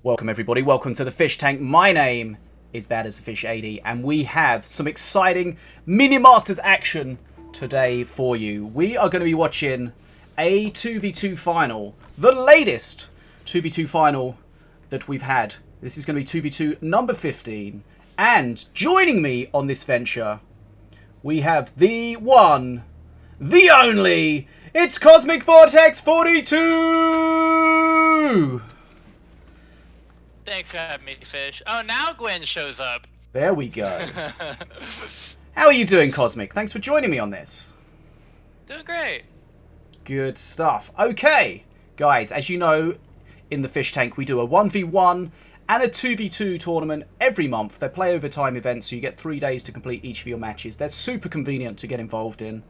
Welcome everybody, welcome to the Fish Tank. My name is Bad as a Fish 80 and we have some exciting Mini Masters action today for you. We are going to be watching a 2v2 final, the latest 2v2 final that we've had. This is going to be 2v2 number 15, and joining me on this venture we have the one, the only, it's Cosmic Vortex 42! Thanks for having me, Fish. Oh, now Gwen shows up. There we go. How are you doing, Cosmic? Thanks for joining me on this. Doing great. Good stuff. Okay, guys, as you know, in the Fish Tank, we do a 1v1 and a 2v2 tournament every month. They play overtime events, so you get 3 days to complete each of your matches. They're super convenient to get involved in.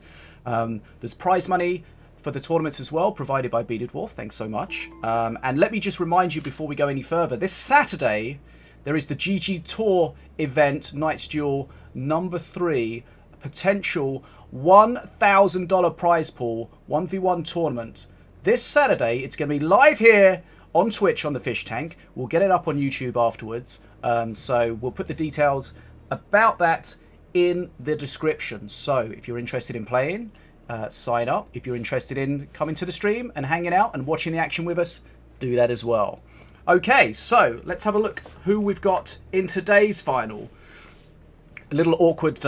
There's prize money for the tournaments as well, provided by Bearded Dwarf. Thanks so much. And let me just remind you before we go any further, this Saturday there is the GGTour event, Knights Duel number 3, a potential $1,000 prize pool 1v1 tournament. This Saturday, it's going to be live here on Twitch on the Fish Tank. We'll get it up on YouTube afterwards. So we'll put the details about that in the description. So if you're interested in playing, sign up. If you're interested in coming to the stream and hanging out and watching the action with us, do that as well. Okay, so let's have a look who we've got in today's final. A little awkward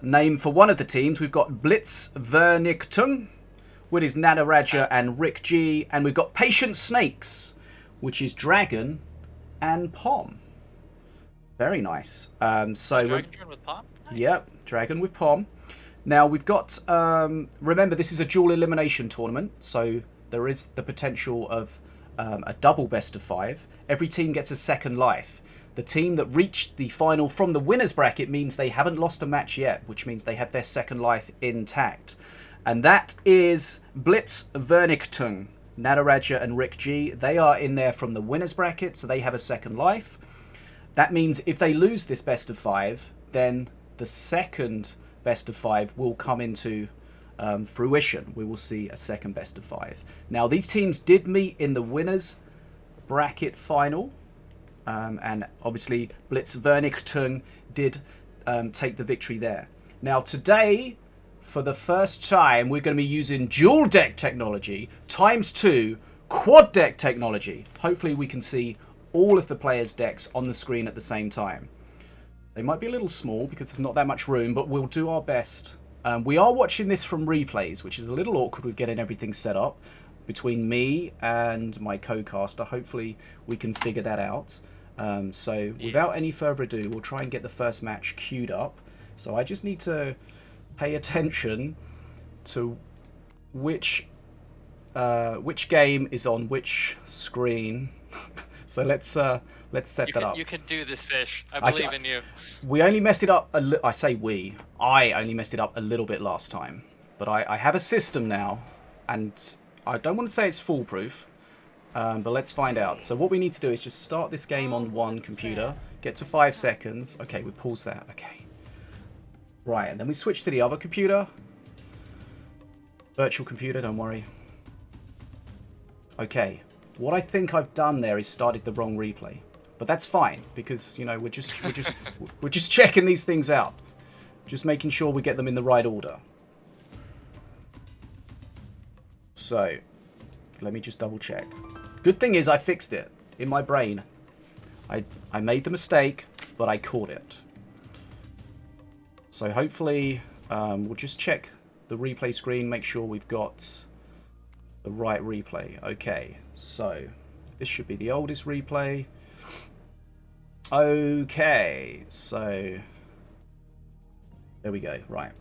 name for one of the teams. We've got BlitzVernichtung, which is Nataraja and RickG, and we've got Patient Snakes, which is Dragon and Pom. Very nice. Dragon with Pom? Nice. Yep, Dragon with Pom. Now we've got, remember this is a dual elimination tournament, so there is the potential of a double best of 5. Every team gets a second life. The team that reached the final from the winner's bracket means they haven't lost a match yet, which means they have their second life intact. And that is BlitzVernichtung, Nataraja and RickG. They are in there from the winner's bracket, so they have a second life. That means if they lose this best of 5, then the second best of 5 will come into fruition. We will see a second best of 5. Now, these teams did meet in the winners bracket final, and obviously BlitzVernichtung did take the victory there. Now, today, for the first time, we're going to be using dual deck technology ×2 quad deck technology. Hopefully, we can see all of the players' decks on the screen at the same time. They might be a little small because there's not that much room, but we'll do our best. We are watching this from replays, which is a little awkward with getting everything set up between me and my co-caster. Hopefully we can figure that out. So without any further ado, we'll try and get the first match queued up. So I just need to pay attention to which game is on which screen. So let's set that up. You can do this, Fish. I believe in you. We only messed it up. I only messed it up a little bit last time, but I have a system now, and I don't want to say it's foolproof, but let's find out. So what we need to do is just start this game on one computer, get to 5 seconds. Okay, we pause that. Okay. Right, and then we switch to the other computer. Virtual computer, don't worry. Okay. What I think I've done there is started the wrong replay, but that's fine because, you know, we're just checking these things out, just making sure we get them in the right order. So let me just double check. Good thing is I fixed it in my brain. I made the mistake, but I caught it. So hopefully we'll just check the replay screen, make sure we've got the right replay. Okay, so this should be the oldest replay. Okay, so there we go. Right,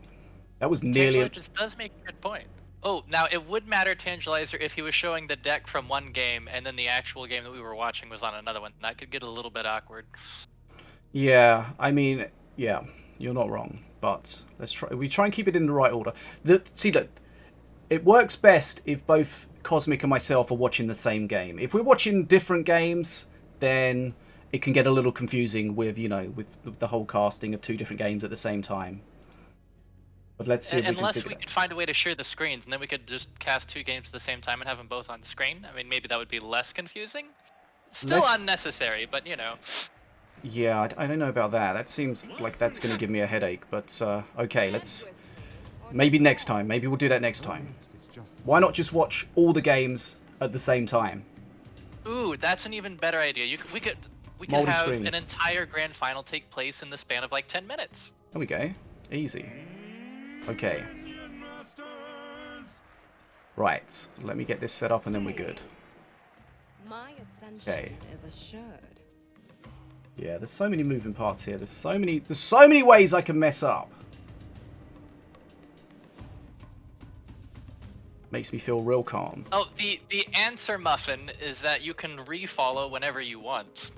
that was nearly. It just does make a good point. Oh, now it would matter, Tangelizer, if he was showing the deck from one game and then the actual game that we were watching was on another one. That could get a little bit awkward. Yeah, I mean, yeah, you're not wrong, but let's try. We try and keep it in the right order. See, look. It works best if both Cosmic and myself are watching the same game. If we're watching different games, then it can get a little confusing with, you know, with the whole casting of 2 different games at the same time. But let's see if we can Unless we could find a way to share the screens, and then we could just cast 2 games at the same time and have them both on screen. I mean, maybe that would be less confusing. Still unnecessary, but you know. Yeah, I don't know about that. That seems like that's going to give me a headache. But okay, let's... Maybe next time. Maybe we'll do that next time. Why not just watch all the games at the same time? Ooh, that's an even better idea. We could have an entire grand final take place in the span of like 10 minutes. There we go. Easy. Okay. Right. Let me get this set up and then we're good. My ascension is assured. Yeah, there's so many moving parts here. There's so many ways I can mess up. Makes me feel real calm. Oh, the answer, Muffin, is that you can refollow whenever you want.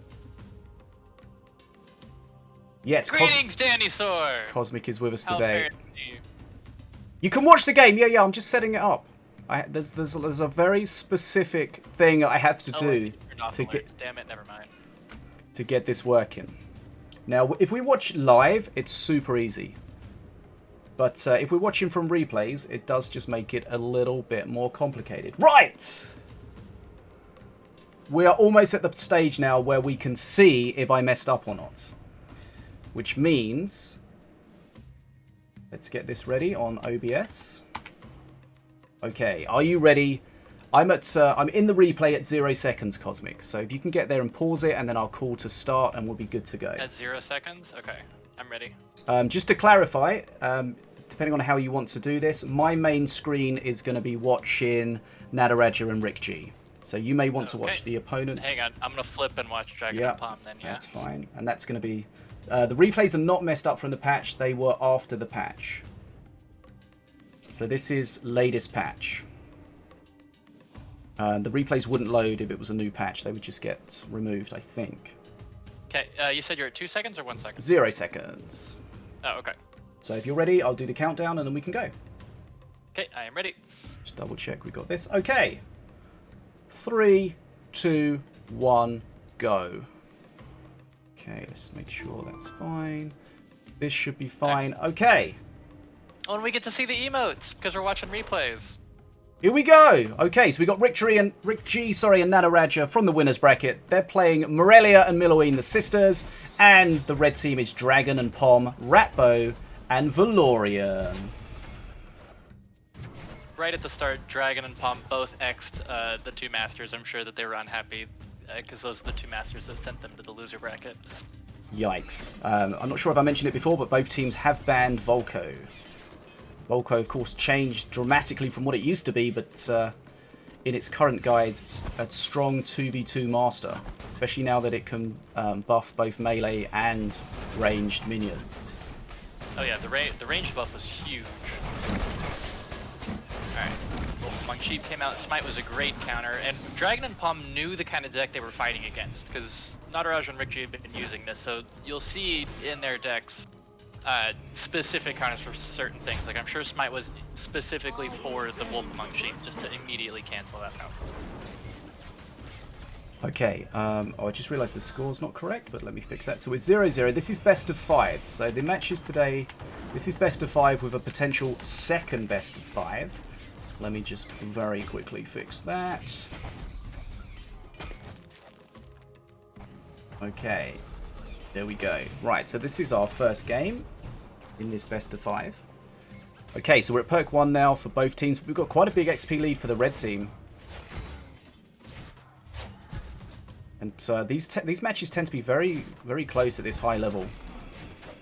Yes, greetings, Dinosaur! Cosmic is with us today. You can watch the game. Yeah, I'm just setting it up. There's a very specific thing I have to do to get. Damn it, never mind. To get this working. Now, if we watch live, it's super easy. But if we're watching from replays, it does just make it a little bit more complicated. Right! We are almost at the stage now where we can see if I messed up or not. Which means... Let's get this ready on OBS. Okay, are you ready? I'm in the replay at 0 seconds, Cosmic. So if you can get there and pause it, and then I'll call to start, and we'll be good to go. At 0 seconds? Okay, I'm ready. Just to clarify, depending on how you want to do this, my main screen is going to be watching Nataraja and RickG. So you may want to watch the opponents. Hang on, I'm going to flip and watch Dragon and Palm then, yeah. That's fine. And that's going to be... the replays are not messed up from the patch. They were after the patch. So this is latest patch. The replays wouldn't load if it was a new patch. They would just get removed, I think. Okay, you said you're at 2 seconds or 1 second? 0 seconds. Oh, okay. So if you're ready, I'll do the countdown and then we can go. Okay, I am ready. Just double check we got this. Okay. 3, 2, 1, go. Okay, let's make sure that's fine. This should be fine. Okay. Oh, and we get to see the emotes because we're watching replays. Here we go. Okay, so we got RickG and Nataraja from the winners bracket. They're playing Morelia and Miloine, the sisters, and the red team is Dragon and Pom, Ratbo, and Valorian. Right at the start, Dragon and Pom both X'd the two masters. I'm sure that they were unhappy because those are the two masters that sent them to the loser bracket. Yikes. I'm not sure if I mentioned it before, but both teams have banned Volko. Volko, of course, changed dramatically from what it used to be, but in its current guise, a strong 2v2 master, especially now that it can buff both melee and ranged minions. Oh yeah, the range buff was huge. Alright, well, Mongcheep came out, Smite was a great counter, and Dragon and Palm knew the kind of deck they were fighting against, because Nataraja and RickG have been using this, so you'll see in their decks specific counters for certain things. Like I'm sure Smite was specifically for the Wolf Among Sheep, just to immediately cancel that out. Okay, oh, I just realised the score's not correct, but let me fix that. So it's 0-0. This is best of 5. So the matches today, this is best of 5 with a potential second best of 5. Let me just very quickly fix that. Okay, there we go. Right, so this is our first game in this best of 5. Okay, so we're at perk 1 now for both teams. We've got quite a big XP lead for the red team. And these matches tend to be very, very close at this high level.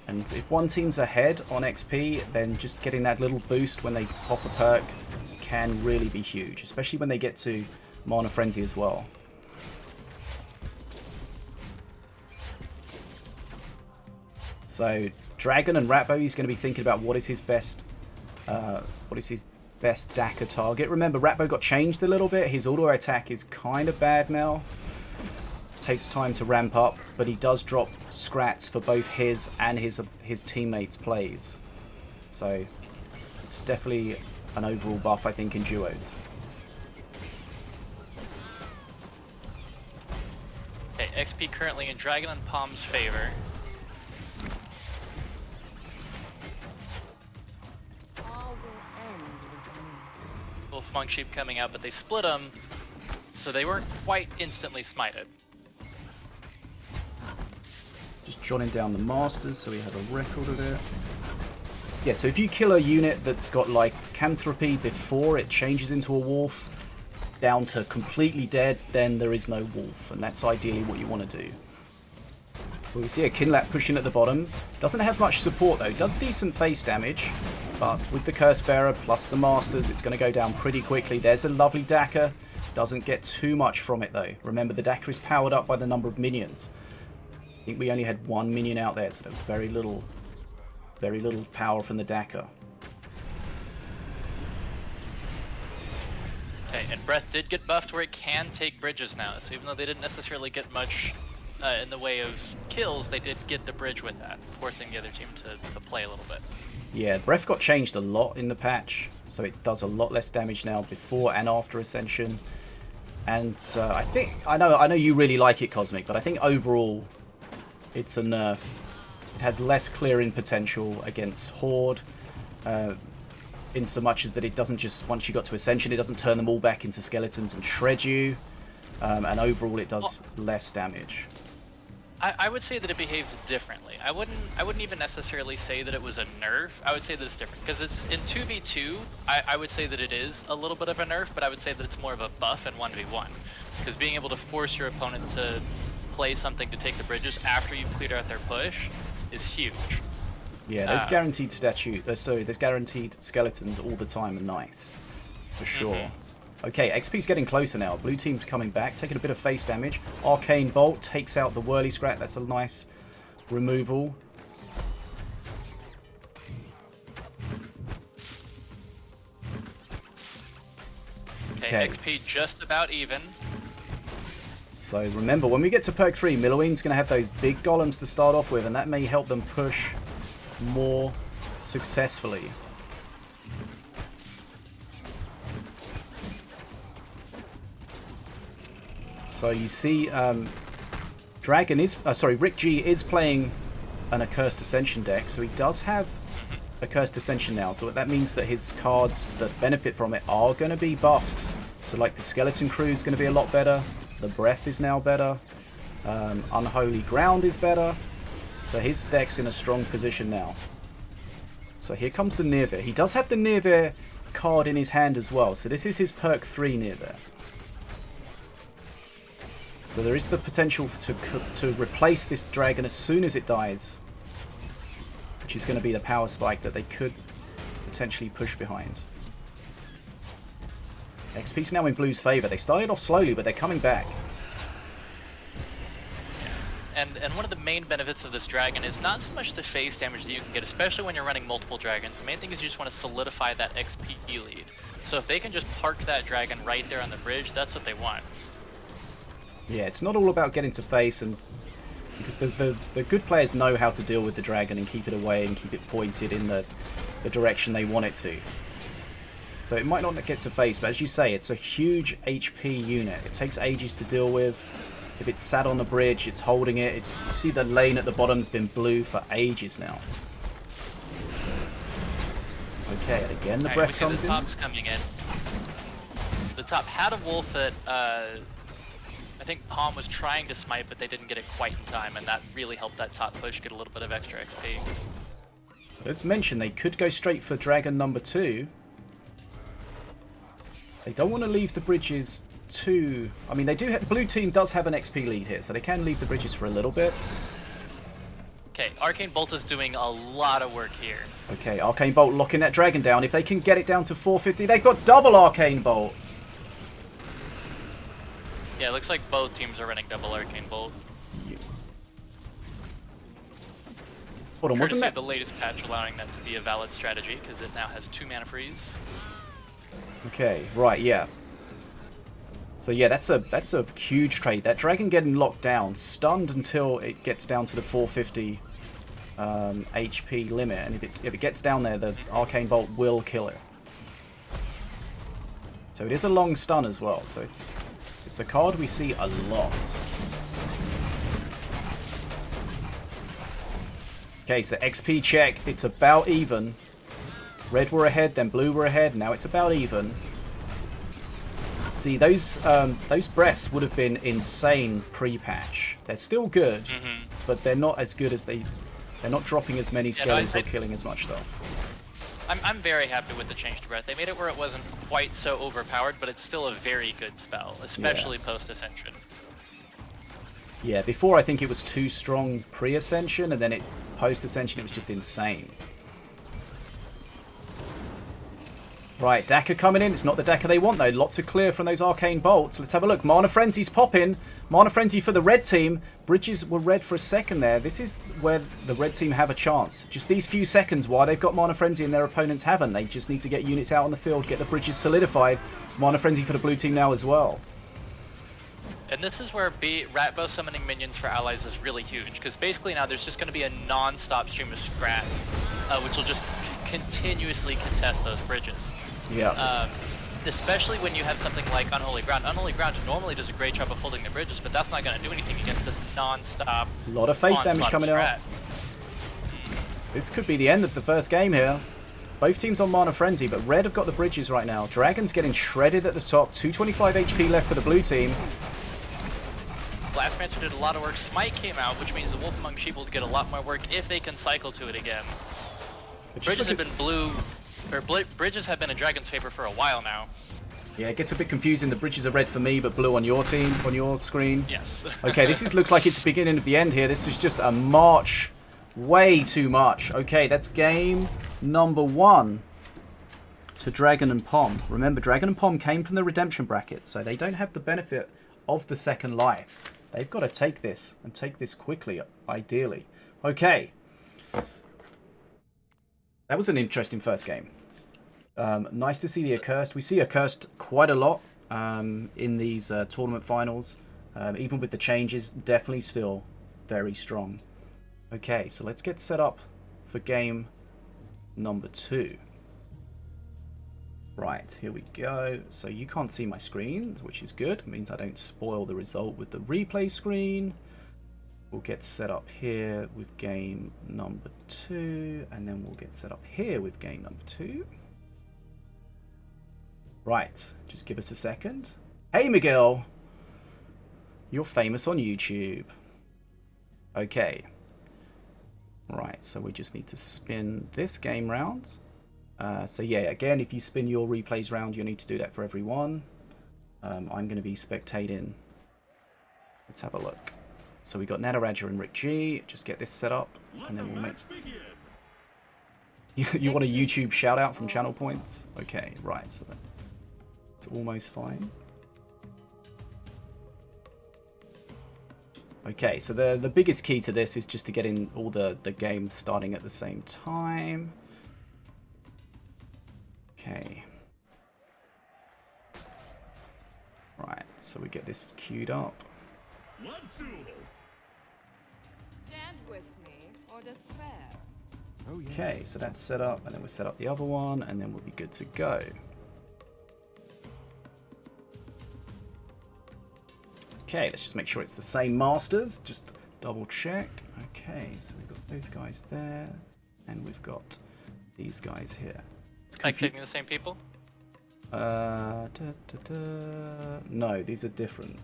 And if one team's ahead on XP, then just getting that little boost when they pop a perk can really be huge, especially when they get to Mana Frenzy as well. So Dragon and Ratbo, he's going to be thinking about what is his best Daka target. Remember, Ratbo got changed a little bit. His auto attack is kind of bad now. Takes time to ramp up, but he does drop scrats for both his and his teammates' plays. So it's definitely an overall buff, I think, in duos. Okay, XP currently in Dragon and Palm's favor. Wolf Monk Sheep coming out, but they split them, so they weren't quite instantly smited. Just jotting down the masters so we have a record of it. Yeah, so if you kill a unit that's got like Canthropy before it changes into a wolf, down to completely dead, then there is no wolf, and that's ideally what you want to do. Well, we see a Kinlap pushing at the bottom. Doesn't have much support though, does decent face damage, but with the Curse Bearer plus the Masters, it's going to go down pretty quickly. There's a lovely Daka. Doesn't get too much from it though. Remember, the Daka is powered up by the number of minions. I think we only had one minion out there, so there was very little power from the Daka. Okay, and Breath did get buffed where it can take bridges now, so even though they didn't necessarily get much in the way of kills, they did get the bridge with that, forcing the other team to play a little bit. Yeah, Breath got changed a lot in the patch, so it does a lot less damage now before and after Ascension. And I know you really like it, Cosmic, but I think overall it's a nerf. It has less clearing potential against Horde, in so much as that it doesn't just, once you got to Ascension, it doesn't turn them all back into skeletons and shred you, and overall it does less damage. I would say that it behaves differently. I wouldn't even necessarily say that it was a nerf. I would say that it's different because it's in 2v2. I would say that it is a little bit of a nerf, but I would say that it's more of a buff in 1v1, because being able to force your opponent to play something to take the bridges after you've cleared out their push is huge. Yeah, those guaranteed there's guaranteed skeletons all the time are nice, for sure. Okay, XP's getting closer now. Blue team's coming back, taking a bit of face damage. Arcane Bolt takes out the Whirly Scrat. That's a nice removal. Okay, XP just about even. So remember, when we get to perk 3, Milloween's going to have those big golems to start off with, and that may help them push more successfully. So you see, RickG is playing an Accursed Ascension deck, so he does have Accursed Ascension now. So that means that his cards that benefit from it are going to be buffed. So like the Skeleton Crew is going to be a lot better. The Breath is now better. Unholy Ground is better. So his deck's in a strong position now. So here comes the Nirvir. He does have the Nirvir card in his hand as well. So this is his perk 3 Nirvir. So there is the potential to replace this dragon as soon as it dies, which is going to be the power spike that they could potentially push behind. XP's now in Blue's favour. They started off slowly, but they're coming back. And one of the main benefits of this dragon is not so much the face damage that you can get, especially when you're running multiple dragons. The main thing is you just want to solidify that XP lead. So if they can just park that dragon right there on the bridge, that's what they want. Yeah, it's not all about getting to face, and because the good players know how to deal with the dragon and keep it away and keep it pointed in the direction they want it to. So it might not get to face, but as you say, it's a huge HP unit. It takes ages to deal with. If it's sat on the bridge, it's holding it. You see the lane at the bottom's been blue for ages now. Okay, and again the Breath comes in. The top's coming in. The top had a wolf that I think Palm was trying to smite, but they didn't get it quite in time, and that really helped that top push get a little bit of extra XP. Let's mention they could go straight for Dragon number 2. They don't want to leave the bridges too... I mean, they do. Blue team does have an XP lead here, so they can leave the bridges for a little bit. Okay, Arcane Bolt is doing a lot of work here. Okay, Arcane Bolt locking that dragon down. If they can get it down to 450, they've got double Arcane Bolt. Yeah, it looks like both teams are running double Arcane Bolt. Yeah. Hold on, wasn't that the latest patch allowing that to be a valid strategy, because it now has 2 mana freeze. Okay, right, yeah. So yeah, that's a huge trade. That dragon getting locked down, stunned until it gets down to the 450 HP limit, and if it gets down there, the Arcane Bolt will kill it. So it is a long stun as well. So it's a card we see a lot. Okay, so XP check. It's about even. Red were ahead, then blue were ahead. Now it's about even. See, those breaths would have been insane pre-patch. They're still good, but they're not as good as they're not dropping as many skeletons or killing as much stuff. I'm very happy with the change to breath. They made it where it wasn't quite so overpowered, but it's still a very good spell, especially post-ascension. Yeah, before I think it was too strong pre-ascension, and then post-ascension it was just insane. Right, Daka coming in. It's not the Daka they want, though. Lots of clear from those arcane bolts. Let's have a look. Mana Frenzy's popping. Mana Frenzy for the red team. Bridges were red for a second there. This is where the red team have a chance. Just these few seconds, why they've got Mana Frenzy and their opponents haven't. They just need to get units out on the field, get the bridges solidified. Mana Frenzy for the blue team now as well. And this is where Ratbow summoning minions for allies is really huge, because basically now there's just going to be a non-stop stream of strats, which will just continuously contest those bridges. Yeah. Especially when you have something like Unholy Ground. Unholy Ground normally does a great job of holding the bridges, but that's not going to do anything against this non-stop. A lot of face damage coming out. This could be the end of the first game here. Both teams on Mana Frenzy, but red have got the bridges right now. Dragon's getting shredded at the top. 225 HP left for the blue team. Blastmancer did a lot of work. Smite came out, which means the Wolf Among Sheep will get a lot more work if they can cycle to it again. Bridges have been blue, or bridges have been in Dragon's favor for a while now. Yeah, it gets a bit confusing. The bridges are red for me, but blue on your team, on your screen. Yes. Okay, this looks like it's the beginning of the end here. This is just a march. Way too much. Okay, that's game number 1 to Dragon and Pom. Remember, Dragon and Pom came from the redemption bracket, so they don't have the benefit of the second life. They've got to take this, and take this quickly, ideally. Okay. That was an interesting first game. Nice to see the Accursed. We see Accursed quite a lot in these tournament finals. Even with the changes, definitely still very strong. Okay, so let's get set up for game number 2. Right, here we go. So you can't see my screen, which is good. It means I don't spoil the result with the replay screen. We'll get set up here with game number 2, and then we'll get set up here with game number 2. Right, just give us a second. Hey Miguel! You're famous on YouTube. Okay. Right, so we just need to spin this game round. So yeah, again, if you spin your replays round, you'll need to do that for every one. I'm going to be spectating. Let's have a look. So we got Nataraja and RickG. Just get this set up, and then we'll make... You want a YouTube shout out from channel points? Okay, right, so that's almost fine. Okay, so the biggest key to this is just to get in all the games starting at the same time. Okay. Right, so we get this queued up. Stand with me or despair. Oh, yeah. Okay, so that's set up, and then we'll set up the other one, and then we'll be good to go. Okay, let's just make sure it's the same masters. Just double check. Okay, so we've got those guys there, and we've got these guys here. It's like taking the same people? No, these are different.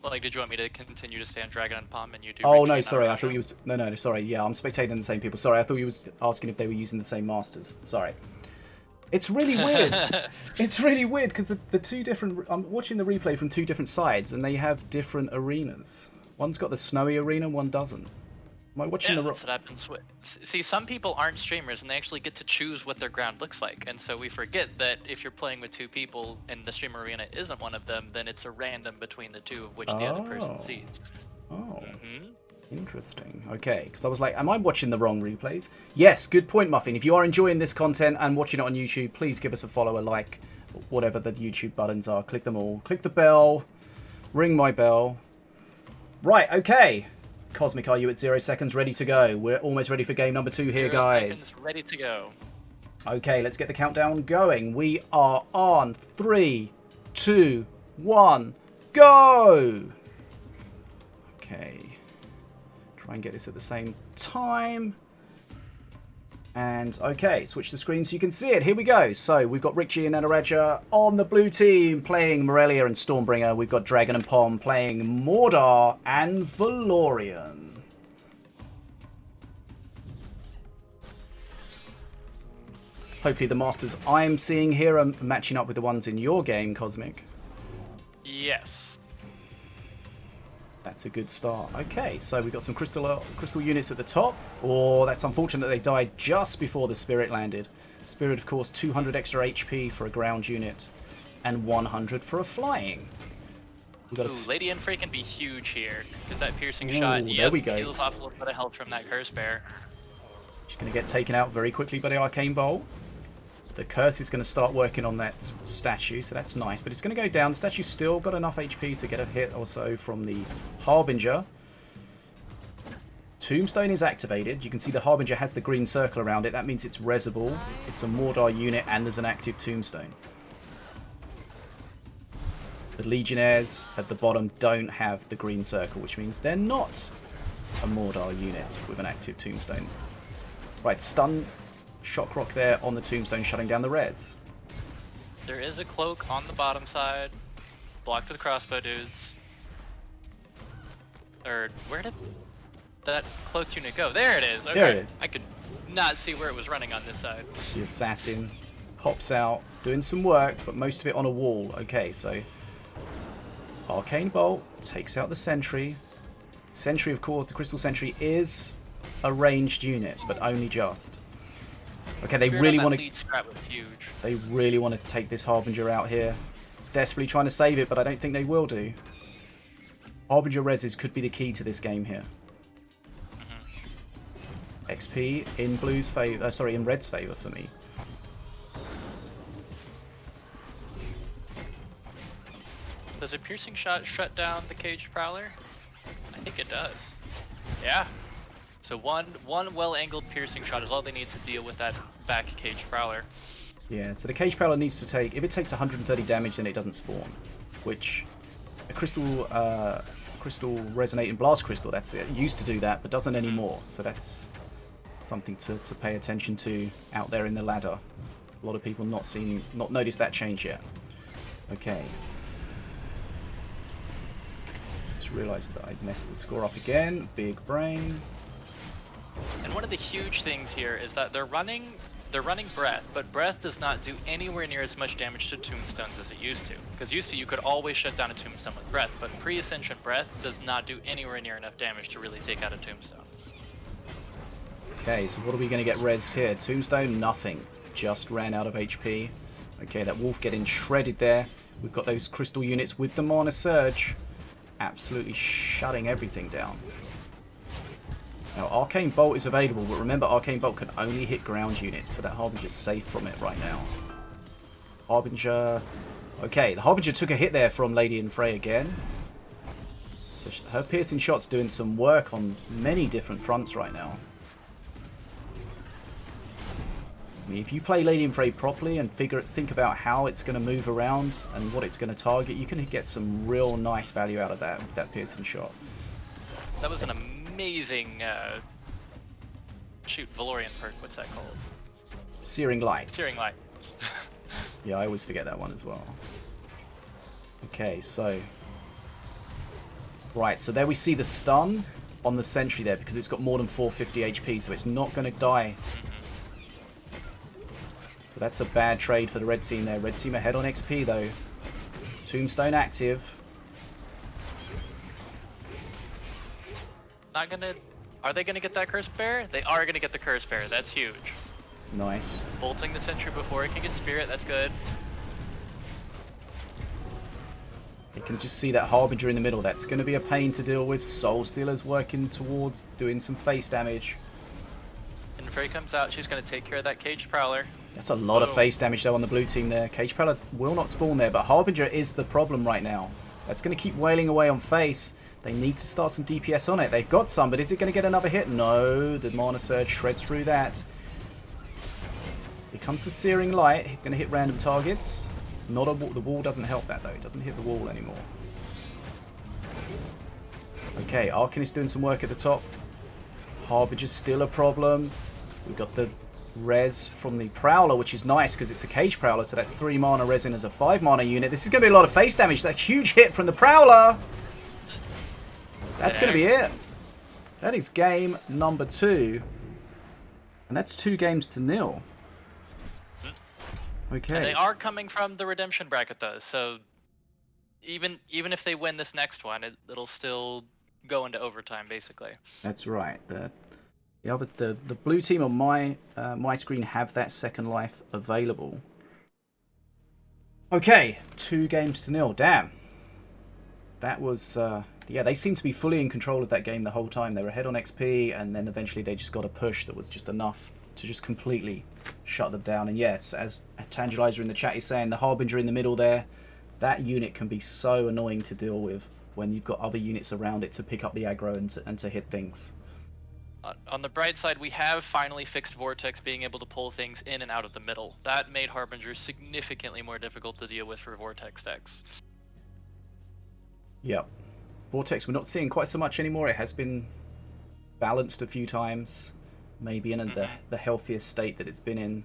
Like, did you want me to continue to stay on Dragon and Pom and you do? Oh RickG no, and sorry. I Nataraja? thought you was no. Sorry. Yeah, I'm spectating the same people. Sorry, I thought you was asking if they were using the same masters. Sorry. It's really weird. It's really weird because the two different. I'm watching the replay from two different sides, and they have different arenas. One's got the snowy arena, one doesn't. Am I watching Yeah, the? that's what I've been See, some people aren't streamers and they actually get to choose what their ground looks like, and so we forget that if you're playing with two people and the stream arena isn't one of them, then it's a random between the two of which the other person sees. Oh. Interesting. Okay, because I was like, am I watching the wrong replays? Yes, good point, Muffin. If you are enjoying this content and watching it on YouTube, please give us a follow, a like, whatever the YouTube buttons are. Click them all. Click the bell. Ring my bell. Right, okay. Cosmic, are you at 0 seconds ready to go? We're almost ready for game number 2 here, 0 guys. seconds, ready to go. Okay, let's get the countdown going. We are on 3, 2, 1, go! Okay. Try and get this at the same time. And okay, switch the screen so you can see it. Here we go. So we've got RickG and Nataraja on the blue team playing Morelia and Stormbringer. We've got Dragon and Pom playing Mordar and Valorian. Hopefully the masters I'm seeing here are matching up with the ones in your game, Cosmic. Yes. That's a good start. Okay, so we've got some crystal units at the top. Oh, that's unfortunate they died just before the Spirit landed. Spirit, of course, 200 extra HP for a ground unit and 100 for a flying. We've got Lady and Frey can be huge here because that piercing Ooh, shot there we go. heals off a little bit of health from that Curse Bear. She's going to get taken out very quickly by the Arcane Bolt. The curse is going to start working on that statue, so that's nice. But it's going to go down. The statue's still got enough HP to get a hit or so from the Harbinger. Tombstone is activated. You can see the Harbinger has the green circle around it. That means it's resable. It's a Mordar unit, and there's an active Tombstone. The Legionnaires at the bottom don't have the green circle, which means they're not a Mordar unit with an active Tombstone. Right, stun. Shock Rock there on the Tombstone, shutting down the res. There is a cloak on the bottom side, blocked with crossbow dudes. Or where did that cloaked unit go? There it is. Okay, There it is. I could not see where it was running on this side. The Assassin pops out, doing some work, but most of it on a wall. Okay, so Arcane Bolt takes out the Sentry. Sentry, of course, the Crystal Sentry is a ranged unit, but only just. Okay, they really want to. They really want to take this Harbinger out here. Desperately trying to save it, but I don't think they will do. Harbinger reses could be the key to this game here. XP in blue's favor. Sorry, in red's favor for me. Does a piercing shot shut down the Caged Prowler? I think it does. Yeah. So one well-angled piercing shot is all they need to deal with that back Caged Prowler. Yeah, so the Caged Prowler needs to take... If it takes 130 damage, then it doesn't spawn. Which... A Crystal Resonating Blast Crystal, that's it. It used to do that, but doesn't anymore. So that's something to pay attention to out there in the ladder. A lot of people not noticed that change yet. Okay. Just realised that I'd messed the score up again. Big brain. And one of the huge things here is that they're running Breath, but Breath does not do anywhere near as much damage to Tombstones as it used to. Because used to you could always shut down a Tombstone with Breath, but pre-Ascension Breath does not do anywhere near enough damage to really take out a Tombstone. Okay, so what are we going to get rezzed here? Tombstone, nothing. Just ran out of HP. Okay, that Wolf getting shredded there. We've got those crystal units with the Mana Surge. Absolutely shutting everything down. Now, Arcane Bolt is available, but remember, Arcane Bolt can only hit ground units, so that Harbinger's safe from it right now. Harbinger... Okay, the Harbinger took a hit there from Lady and Frey again. So her piercing shot's doing some work on many different fronts right now. I mean, if you play Lady and Frey properly and think about how it's going to move around and what it's going to target, you can get some real nice value out of that piercing shot. That was an amazing Valorian perk. What's that called? Searing Light. Searing Light. Yeah, I always forget that one as well. Okay, so... Right, so there we see the stun on the Sentry there because it's got more than 450 HP, so it's not going to die. So that's a bad trade for the red team there. Red team ahead on XP though. Tombstone active. Not gonna... Are they gonna get that Curse Bear? They are gonna get the Curse Bear. That's huge. Nice. Bolting the Sentry before it can get Spirit. That's good. You can just see that Harbinger in the middle. That's going to be a pain to deal with. Soul Stealer's working towards doing some face damage. And Frey comes out. She's gonna take care of that Caged Prowler. That's a lot of face damage though on the blue team there. Caged Prowler will not spawn there, but Harbinger is the problem right now. That's going to keep wailing away on face. They need to start some DPS on it. They've got some, but is it going to get another hit? No, the Mana Surge shreds through that. Here comes the Searing Light. It's going to hit random targets. Not a wall. The wall doesn't help that though. It doesn't hit the wall anymore. Okay, Arcanist doing some work at the top. Harbinger's still a problem. We've got the res from the Prowler, which is nice because it's a Cage Prowler, so that's 3 mana res in as a 5 mana unit. This is going to be a lot of face damage. That huge hit from the Prowler. That's going to be it. That is game number 2. And that's 2-0. Okay. And they are coming from the redemption bracket though, so even if they win this next one, it'll still go into overtime basically. That's right. The blue team on my screen have that second life available. Okay, 2-0. Damn. That was yeah, they seem to be fully in control of that game the whole time. They were ahead on XP, and then eventually they just got a push that was just enough to just completely shut them down. And yes, as Tangelizer in the chat is saying, the Harbinger in the middle there, that unit can be so annoying to deal with when you've got other units around it to pick up the aggro and to hit things. On the bright side, we have finally fixed Vortex being able to pull things in and out of the middle. That made Harbinger significantly more difficult to deal with for Vortex decks. Yep. Vortex we're not seeing quite so much anymore. It has been balanced a few times. Maybe in the healthiest state that it's been in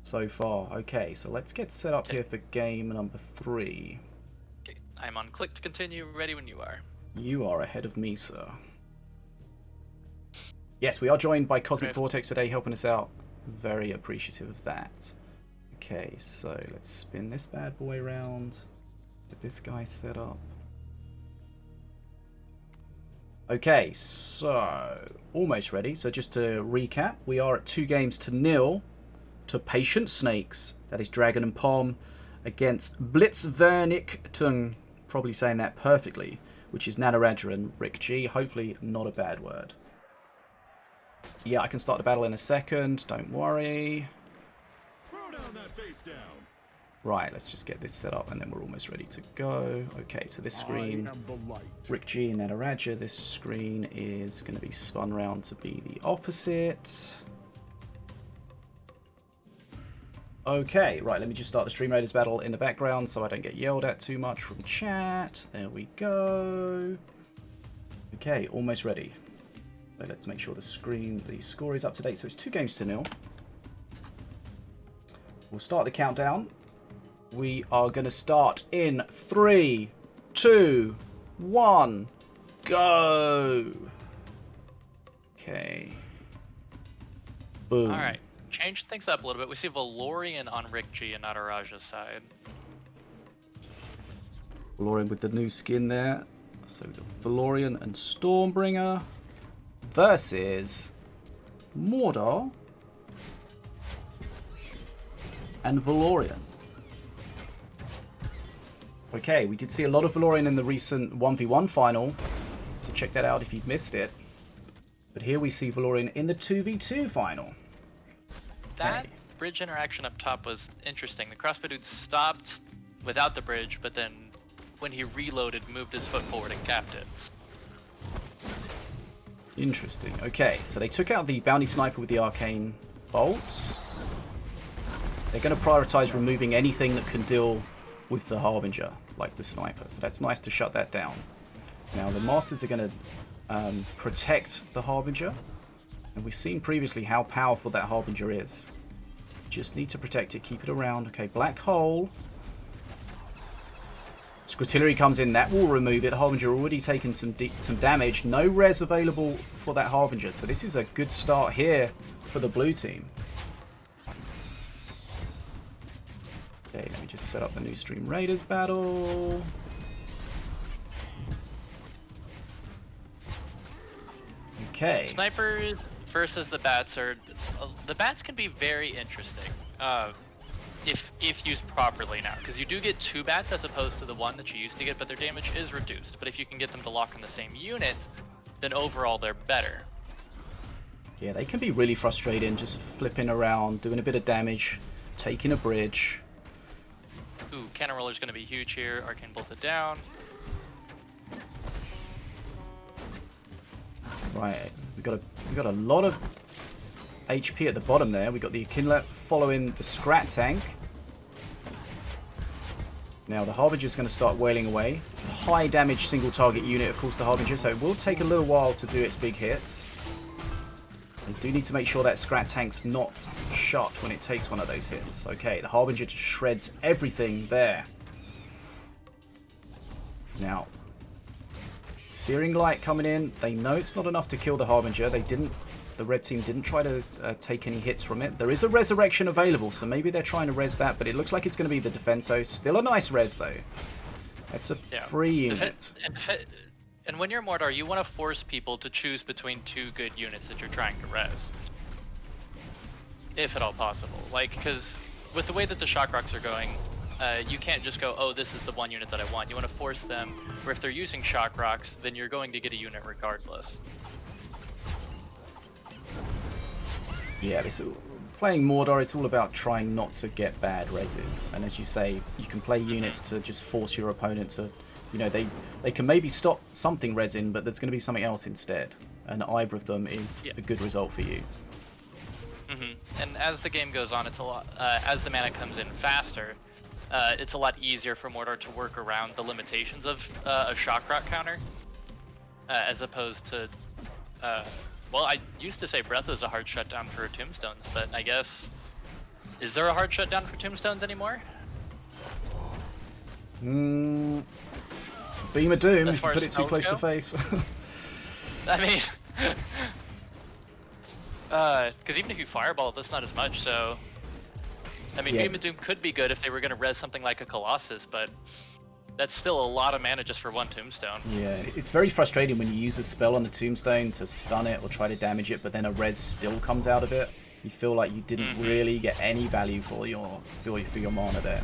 so far. Okay, so let's get set up here for game number 3. Okay, I'm on click to continue, ready when you are. You are ahead of me, sir. Yes, we are joined by Cosmic Vortex today, helping us out. Very appreciative of that. Okay, so let's spin this bad boy around. Get this guy set up. Okay, so almost ready. So just to recap, we are at 2-0 to Patient Snakes. That is Dragon and Palm against BlitzVernichtung. Probably saying that perfectly, which is Nataraja and RickG. Hopefully not a bad word. Yeah, I can start the battle in a second. Don't worry. Throw down that face down. Right, let's just get this set up and then we're almost ready to go. Okay, so this screen, RickG and Nataraja, this screen is going to be spun around to be the opposite. Okay, right, let me just start the Stream Raiders battle in the background so I don't get yelled at too much from chat. There we go. Okay, almost ready. So let's make sure the score is up to date. So it's 2-0. We'll start the countdown. We are going to start in 3, 2, 1, go. Okay. Boom. Alright, change things up a little bit. We see Valorian on RickG and Nataraja's side. Valorian with the new skin there. So we've got Valorian and Stormbringer versus Mordor and Valorian. Okay, we did see a lot of Valorian in the recent 1v1 final, so check that out if you've missed it. But here we see Valorian in the 2v2 final. That bridge interaction up top was interesting. The crossbow dude stopped without the bridge, but then when he reloaded, moved his foot forward and capped it. Interesting. Okay, so they took out the bounty sniper with the arcane bolts. They're going to prioritize removing anything that can deal with the Harbinger, like the sniper. So that's nice to shut that down. Now the Masters are going to protect the Harbinger. And we've seen previously how powerful that Harbinger is. Just need to protect it, keep it around. Okay, Black Hole. Scrutillery comes in, that will remove it. Harbinger already taken some damage. No res available for that Harbinger. So this is a good start here for the blue team. Okay, let me just set up the new Stream Raiders battle. Okay. Snipers versus the bats are... the bats can be very interesting if used properly now, because you do get 2 bats as opposed to the 1 that you used to get, but their damage is reduced. But if you can get them to lock in the same unit, then overall they're better. Yeah, they can be really frustrating, just flipping around, doing a bit of damage, taking a bridge. Ooh, Cannon Roller's going to be huge here. Arcane bolted down. Right, we got a lot of HP at the bottom there. We got the Kinlet following the Scrat tank. Now the Harbinger's going to start wailing away. High damage single target unit, of course, the Harbinger, so it will take a little while to do its big hits. They do need to make sure that Scrat Tank's not shot when it takes one of those hits. Okay, the Harbinger just shreds everything there. Now, Searing Light coming in. They know it's not enough to kill the Harbinger. The red team didn't try to take any hits from it. There is a Resurrection available, so maybe they're trying to res that, but it looks like it's going to be the Defenso. Still a nice res, though. That's a free unit. And when you're Mordor, you want to force people to choose between two good units that you're trying to res. If at all possible. Like, because with the way that the Shock Rocks are going, you can't just go, oh, this is the one unit that I want. You want to force them, or if they're using Shock Rocks, then you're going to get a unit regardless. Yeah, playing Mordor, it's all about trying not to get bad reses. And as you say, you can play units to just force your opponent to, you know, they can maybe stop something resing, but there's going to be something else instead. And either of them is a good result for you. And as the game goes on, it's a lot. As the mana comes in faster, it's a lot easier for Mordor to work around the limitations of a Shock Rock counter, as opposed to. Well, I used to say Breath was a hard shutdown for Tombstones, but I guess... Is there a hard shutdown for Tombstones anymore? Beam of Doom, if you put it too close to face. I mean... Because even if you Fireball, that's not as much, so... I mean, Beam of Doom could be good if they were going to res something like a Colossus, but... That's still a lot of mana just for one Tombstone. Yeah, it's very frustrating when you use a spell on the Tombstone to stun it or try to damage it, but then a res still comes out of it. You feel like you didn't really get any value for your mana there.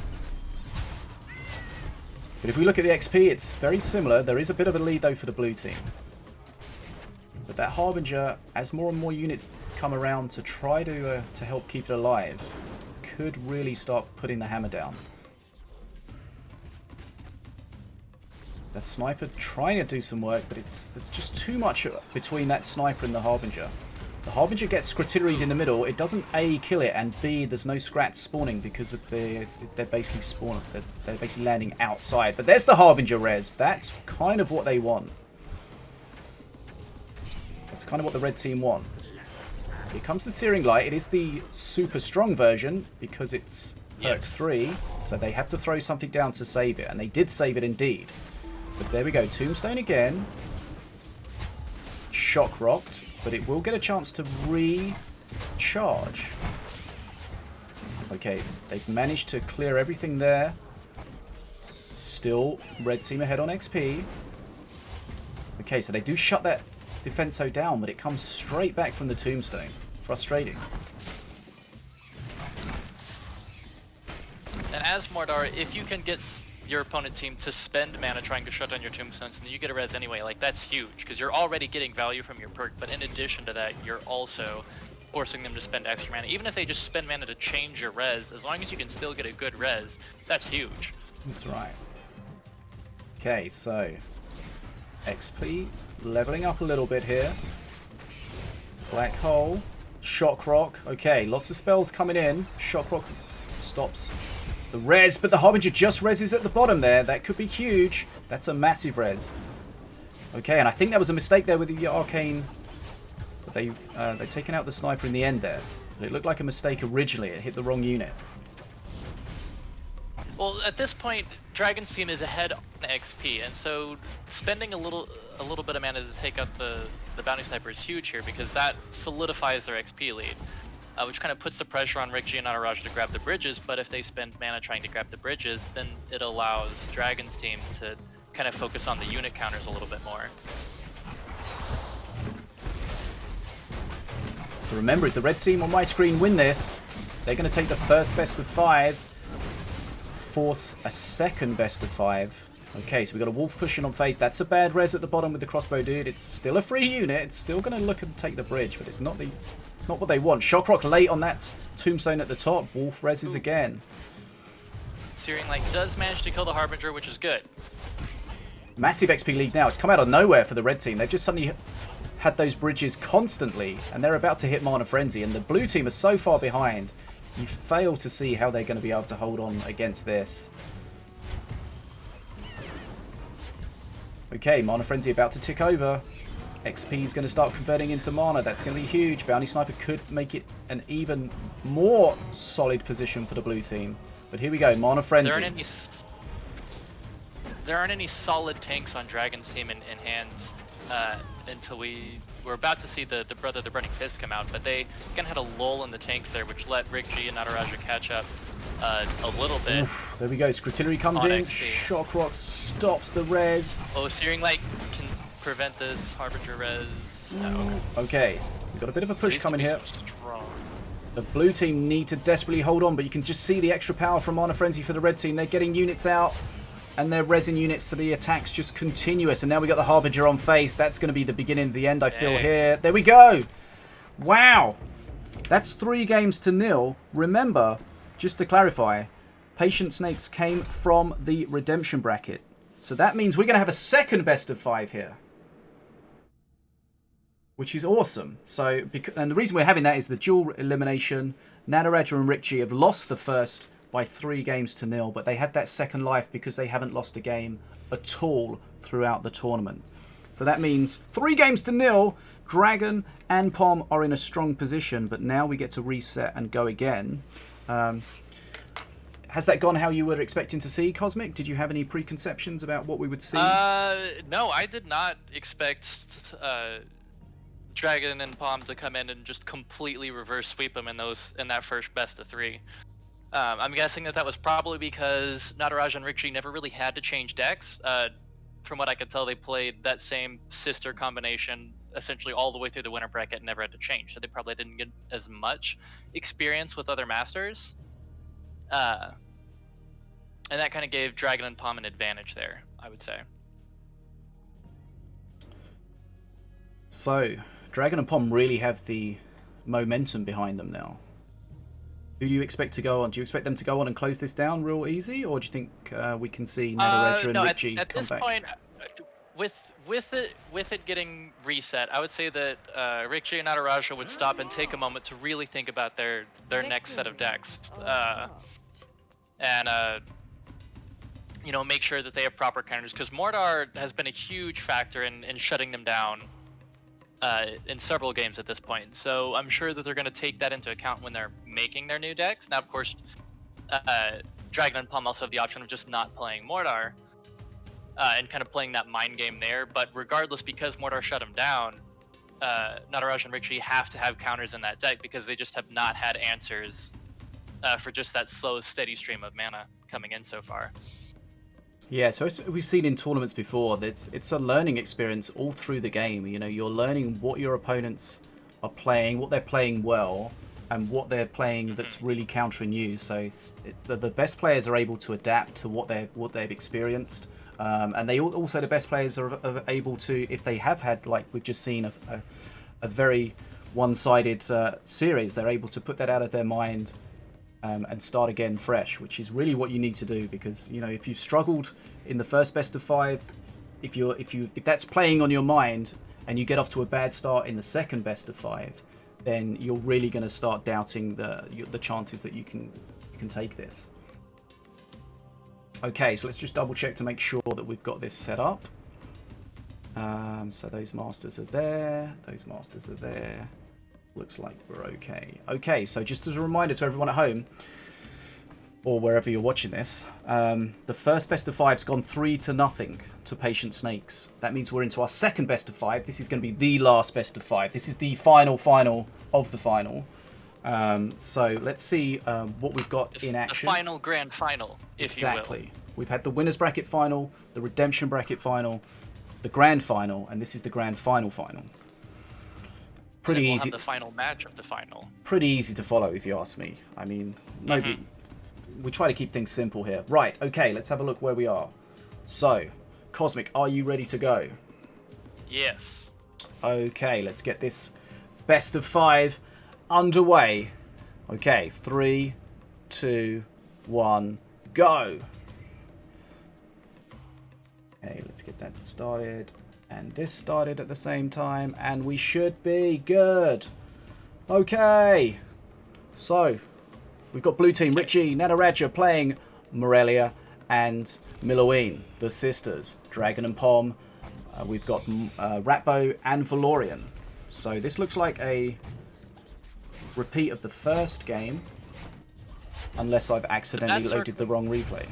But if we look at the XP, it's very similar. There is a bit of a lead though for the blue team. But that Harbinger, as more and more units come around to try to help keep it alive, could really start putting the hammer down. The Sniper trying to do some work, but there's just too much between that Sniper and the Harbinger. The Harbinger gets Scritillaried in the middle. It doesn't A, kill it, and B, there's no Scrats spawning because of they're basically they're basically landing outside. But there's the Harbinger res. That's kind of what they want. That's kind of what the red team want. Here comes the Searing Light. It is the super strong version because it's perk 3, so they have to throw something down to save it, and they did save it indeed. But there we go, Tombstone again. Shock rocked, but it will get a chance to recharge. Okay, they've managed to clear everything there. Still, red team ahead on XP. Okay, so they do shut that Defenso down, but it comes straight back from the Tombstone. Frustrating. And as Mordor, if you can get your opponent team to spend mana trying to shut down your Tombstones, and then you get a res anyway, like that's huge, because you're already getting value from your perk, but in addition to that, you're also forcing them to spend extra mana. Even if they just spend mana to change your res, as long as you can still get a good res, that's huge. That's right. Okay, so XP leveling up a little bit here. Black Hole, Shock Rock. Okay, lots of spells coming in. Shock Rock stops the res, but the Harbinger just reses at the bottom there. That could be huge. That's a massive res. Okay, and I think that was a mistake there with the Arcane. They've taken out the Sniper in the end there. But it looked like a mistake originally. It hit the wrong unit. Well, at this point, Dragon's team is ahead on XP, and so spending a little bit of mana to take out the Bounty Sniper is huge here, because that solidifies their XP lead. Which kind of puts the pressure on RickG and Nataraja to grab the bridges, but if they spend mana trying to grab the bridges, then it allows Dragon's team to kind of focus on the unit counters a little bit more. So remember, if the red team on my screen win this, they're going to take the first best of 5, force a second best of 5. Okay, so we've got a Wolf pushing on phase. That's a bad res at the bottom with the crossbow dude. It's still a free unit. It's still going to look and take the bridge, but it's not what they want. Shockrock late on that Tombstone at the top. Wolf reses again. Searing Light does manage to kill the Harbinger, which is good. Massive XP lead now. It's come out of nowhere for the red team. They've just suddenly had those bridges constantly, and they're about to hit Mana Frenzy, and the blue team are so far behind. You fail to see how they're going to be able to hold on against this. Okay, Mana Frenzy about to tick over. XP is going to start converting into mana. That's going to be huge. Bounty Sniper could make it an even more solid position for the blue team. But here we go, Mana Frenzy. There aren't any solid tanks on Dragon's team in hand until we're about to see the Brother the Burning Fist come out, but they kind of had a lull in the tanks there, which let RickG and Nataraja catch up a little bit. Oof, there we go, Scrutillery comes in, XP. Shock Rock stops the res. Oh, Searing Light can prevent this Harbinger res. No, Okay, we've got a bit of a push coming here. Strong. The blue team need to desperately hold on, but you can just see the extra power from Mana Frenzy for the red team. They're getting units out, and they're resin units, so the attack's just continuous. And now we got the Harbinger on face. That's going to be the beginning of the end, I feel here. There we go. Wow. That's 3-0. Remember, just to clarify, Patient Snakes came from the redemption bracket. So that means we're going to have a second best of 5 here, which is awesome. So, and the reason we're having that is the dual elimination. Nataraja and RickG have lost the first by 3-0, but they had that second life because they haven't lost a game at all throughout the tournament. So that means 3-0. Dragon and Pom are in a strong position, but now we get to reset and go again. Has that gone how you were expecting to see, Cosmic? Did you have any preconceptions about what we would see? No, I did not expect Dragon and Pom to come in and just completely reverse sweep them in that first best of 3. I'm guessing that was probably because Nataraja and RickG never really had to change decks. From what I could tell, they played that same sister combination essentially all the way through the winter bracket and never had to change. So they probably didn't get as much experience with other masters. And that kind of gave Dragon and Pom an advantage there, I would say. So, Dragon and Pom really have the momentum behind them now. Who do you expect to go on? Do you expect them to go on and close this down real easy, or do you think we can see Nataraja and RickG at come this back? point, with it getting reset, I would say that RickG and Nataraja would stop and take a moment to really think about their next set of decks, and you know, make sure that they have proper counters, because Mordar has been a huge factor in shutting them down in several games at this point. So I'm sure that they're going to take that into account when they're making their new decks. Now, of course, Dragon and Pom also have the option of just not playing Mordar and kind of playing that mind game there. But regardless, because Mordar shut them down, Nataraja and RickG have to have counters in that deck because they just have not had answers for just that slow, steady stream of mana coming in so far. Yeah, so as we've seen in tournaments before, it's a learning experience all through the game. You know, you're learning what your opponents are playing, what they're playing well, and what they're playing that's really countering you. So the best players are able to adapt to what they've experienced, and they also, the best players are able to, if they have had, like we've just seen, a very one-sided series, they're able to put that out of their mind and start again fresh, which is really what you need to do. Because, you know, if you've struggled in the first best of 5, if that's playing on your mind and you get off to a bad start in the second best of 5, then you're really going to start doubting the chances that you can take this. Okay, so let's just double check to make sure that we've got this set up. So those masters are there, those masters are there. Looks like we're okay. Okay, so just as a reminder to everyone at home, or wherever you're watching this, the first best of 5's gone 3-0 to Patient Snakes. That means we're into our second best of 5. This is going to be the last best of 5. This is the final of the final. So let's see what we've got in action. The final grand final, if you will. Exactly. We've had the winners bracket final, the redemption bracket final, the grand final, and this is the grand final. Pretty easy. Have the final match of the final. Pretty easy to follow, if you ask me. I mean, nobody. We try to keep things simple here. Right. Okay. Let's have a look where we are. So, Cosmic, are you ready to go? Yes. Okay. Let's get this best of 5 underway. Okay. 3, 2, 1, go. Okay. Let's get that started. And this started at the same time, and we should be good. Okay, so we've got blue team RickG, Nataraja playing Morelia and Miloween, the sisters. Dragon and Pom We've got Ratbo and Valorian. So this looks like a repeat of the first game, unless I've accidentally loaded the wrong replay.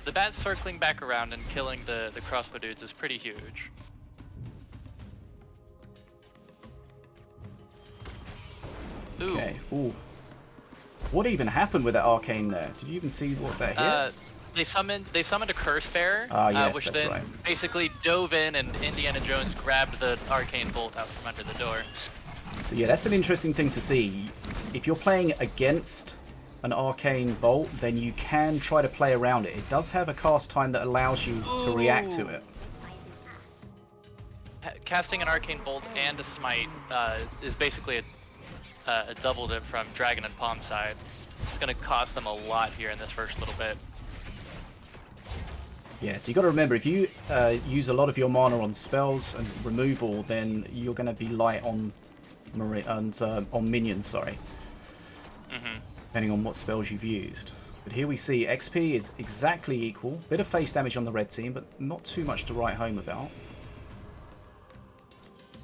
The bat circling back around and killing the crossbow dudes is pretty huge. Ooh. Okay. Ooh. What even happened with that arcane there? Did you even see what that hit? They summoned a curse bearer, Yes, which that's then right. basically dove in, and Indiana Jones grabbed the arcane bolt out from under the door. So yeah, that's an interesting thing to see. If you're playing against an arcane bolt, then you can try to play around it. It does have a cast time that allows you to react to it. Casting an arcane bolt and a smite is basically a double dip from Dragon and Palm side. It's going to cost them a lot here in this first little bit. Yeah, so you got to remember, if you use a lot of your mana on spells and removal, then you're going to be light on on minions, sorry. Depending on what spells you've used. But here we see XP is exactly equal. Bit of face damage on the red team, but not too much to write home about.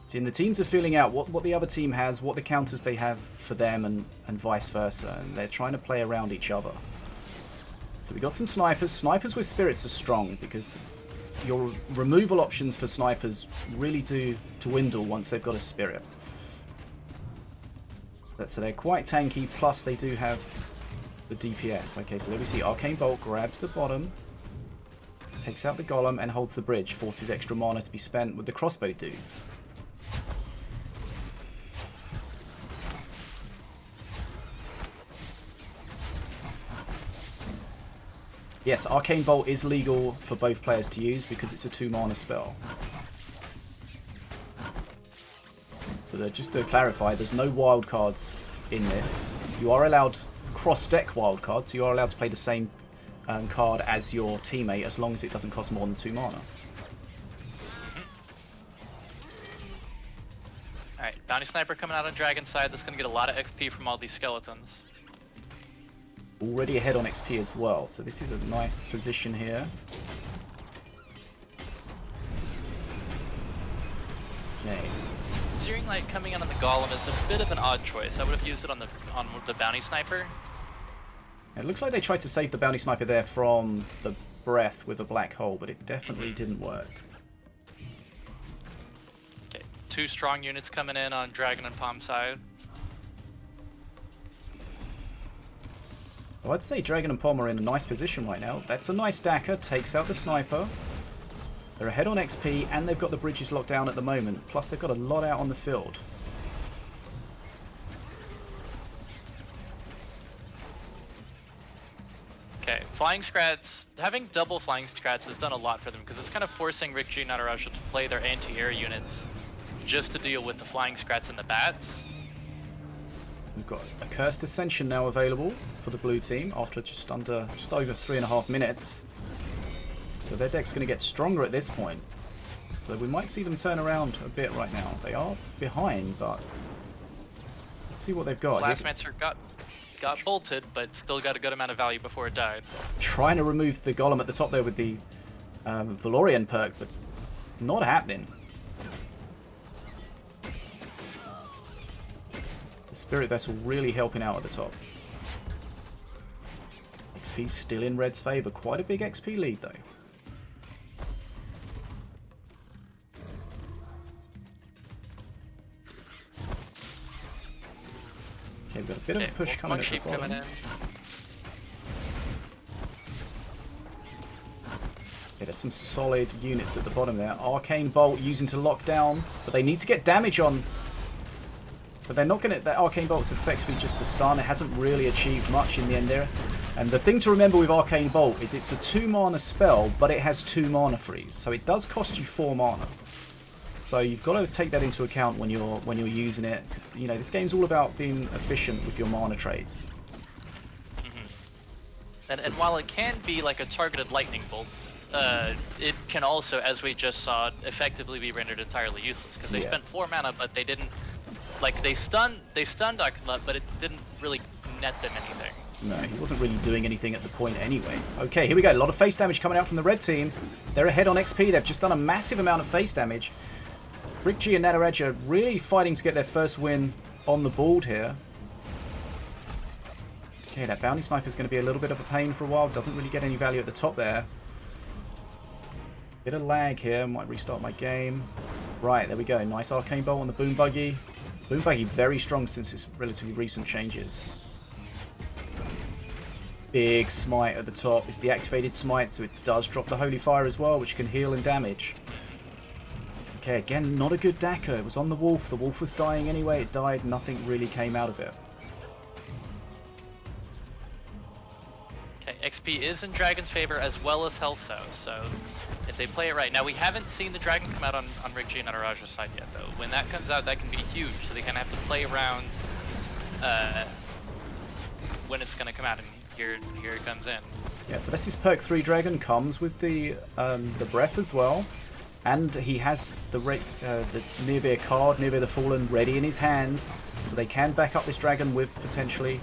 So the teams are feeling out what the other team has, what the counters they have for them, and vice versa. And they're trying to play around each other. So we got some snipers. Snipers with spirits are strong because your removal options for snipers really do dwindle once they've got a spirit. So they're quite tanky, plus they do have the DPS. Okay, so there we see Arcane Bolt grabs the bottom, takes out the golem, and holds the bridge, forces extra mana to be spent with the crossbow dudes. Yes, Arcane Bolt is legal for both players to use because it's a 2 mana spell. So just to clarify, there's no wildcards in this. You are allowed cross-deck wildcards, so you are allowed to play the same card as your teammate as long as it doesn't cost more than 2 mana. Alright, Bounty Sniper coming out on Dragon's side. That's going to get a lot of XP from all these skeletons. Already ahead on XP as well, so this is a nice position here. Okay. Searing Light coming in on the Golem is a bit of an odd choice. I would have used it on the Bounty Sniper. It looks like they tried to save the Bounty Sniper there from the breath with a black hole, but it definitely didn't work. Okay, 2 strong units coming in on Dragon and Palm side. Well, I'd say Dragon and Palm are in a nice position right now. That's a nice Dacker, takes out the Sniper. They're ahead on XP, and they've got the bridges locked down at the moment. Plus, they've got a lot out on the field. Okay, Flying Scrats, having double Flying Scrats has done a lot for them because it's kind of forcing RickG and Nataraja to play their anti-air units just to deal with the Flying Scrats and the bats. We've got a Cursed Ascension now available for the blue team after just over 3.5 minutes. So their deck's going to get stronger at this point. So we might see them turn around a bit right now. They are behind, but let's see what they've got. Blastmancer got bolted, but still got a good amount of value before it died. Trying to remove the golem at the top there with the Valorian perk, but not happening. The Spirit Vessel really helping out at the top. XP still in Red's favour. Quite a big XP lead though. Okay, we've got a bit of a push coming at the bottom. Coming in. Yeah, there's some solid units at the bottom there. Arcane Bolt using to lock down, but they need to get damage on. But they're not going to... That Arcane Bolt's effectively just a stun. It hasn't really achieved much in the end there. And the thing to remember with Arcane Bolt is it's a 2 mana spell, but it has 2 mana freeze. So it does cost you 4 mana. So you've got to take that into account when you're using it. You know, this game's all about being efficient with your mana trades. And while it can be like a targeted lightning bolt, it can also, as we just saw, effectively be rendered entirely useless because they spent 4 mana, but they didn't. Like they stunned Akala, but it didn't really net them anything. No, he wasn't really doing anything at the point anyway. Okay, here we go. A lot of face damage coming out from the red team. They're ahead on XP. They've just done a massive amount of face damage. RickG and Nataraja really fighting to get their first win on the board here. Okay, that bounty sniper is going to be a little bit of a pain for a while. Doesn't really get any value at the top there. Bit of lag here. Might restart my game. Right, there we go. Nice arcane bolt on the boom buggy. Boom buggy very strong since its relatively recent changes. Big smite at the top. It's the activated smite, so it does drop the holy fire as well, which can heal and damage. Okay, again, not a good Daka. It was on the wolf. The wolf was dying anyway. It died. Nothing really came out of it. Okay, XP is in Dragon's favor as well as health though, so if they play it right. Now we haven't seen the Dragon come out on RickG and Nataraja's side yet though. When that comes out, that can be huge, so they kind of have to play around when it's going to come out, and here it comes in. Yeah, so this is perk 3 Dragon, comes with the breath as well. And he has the Nearbeer card, Nearbeer the Fallen, ready in his hand, so they can back up this dragon with potentially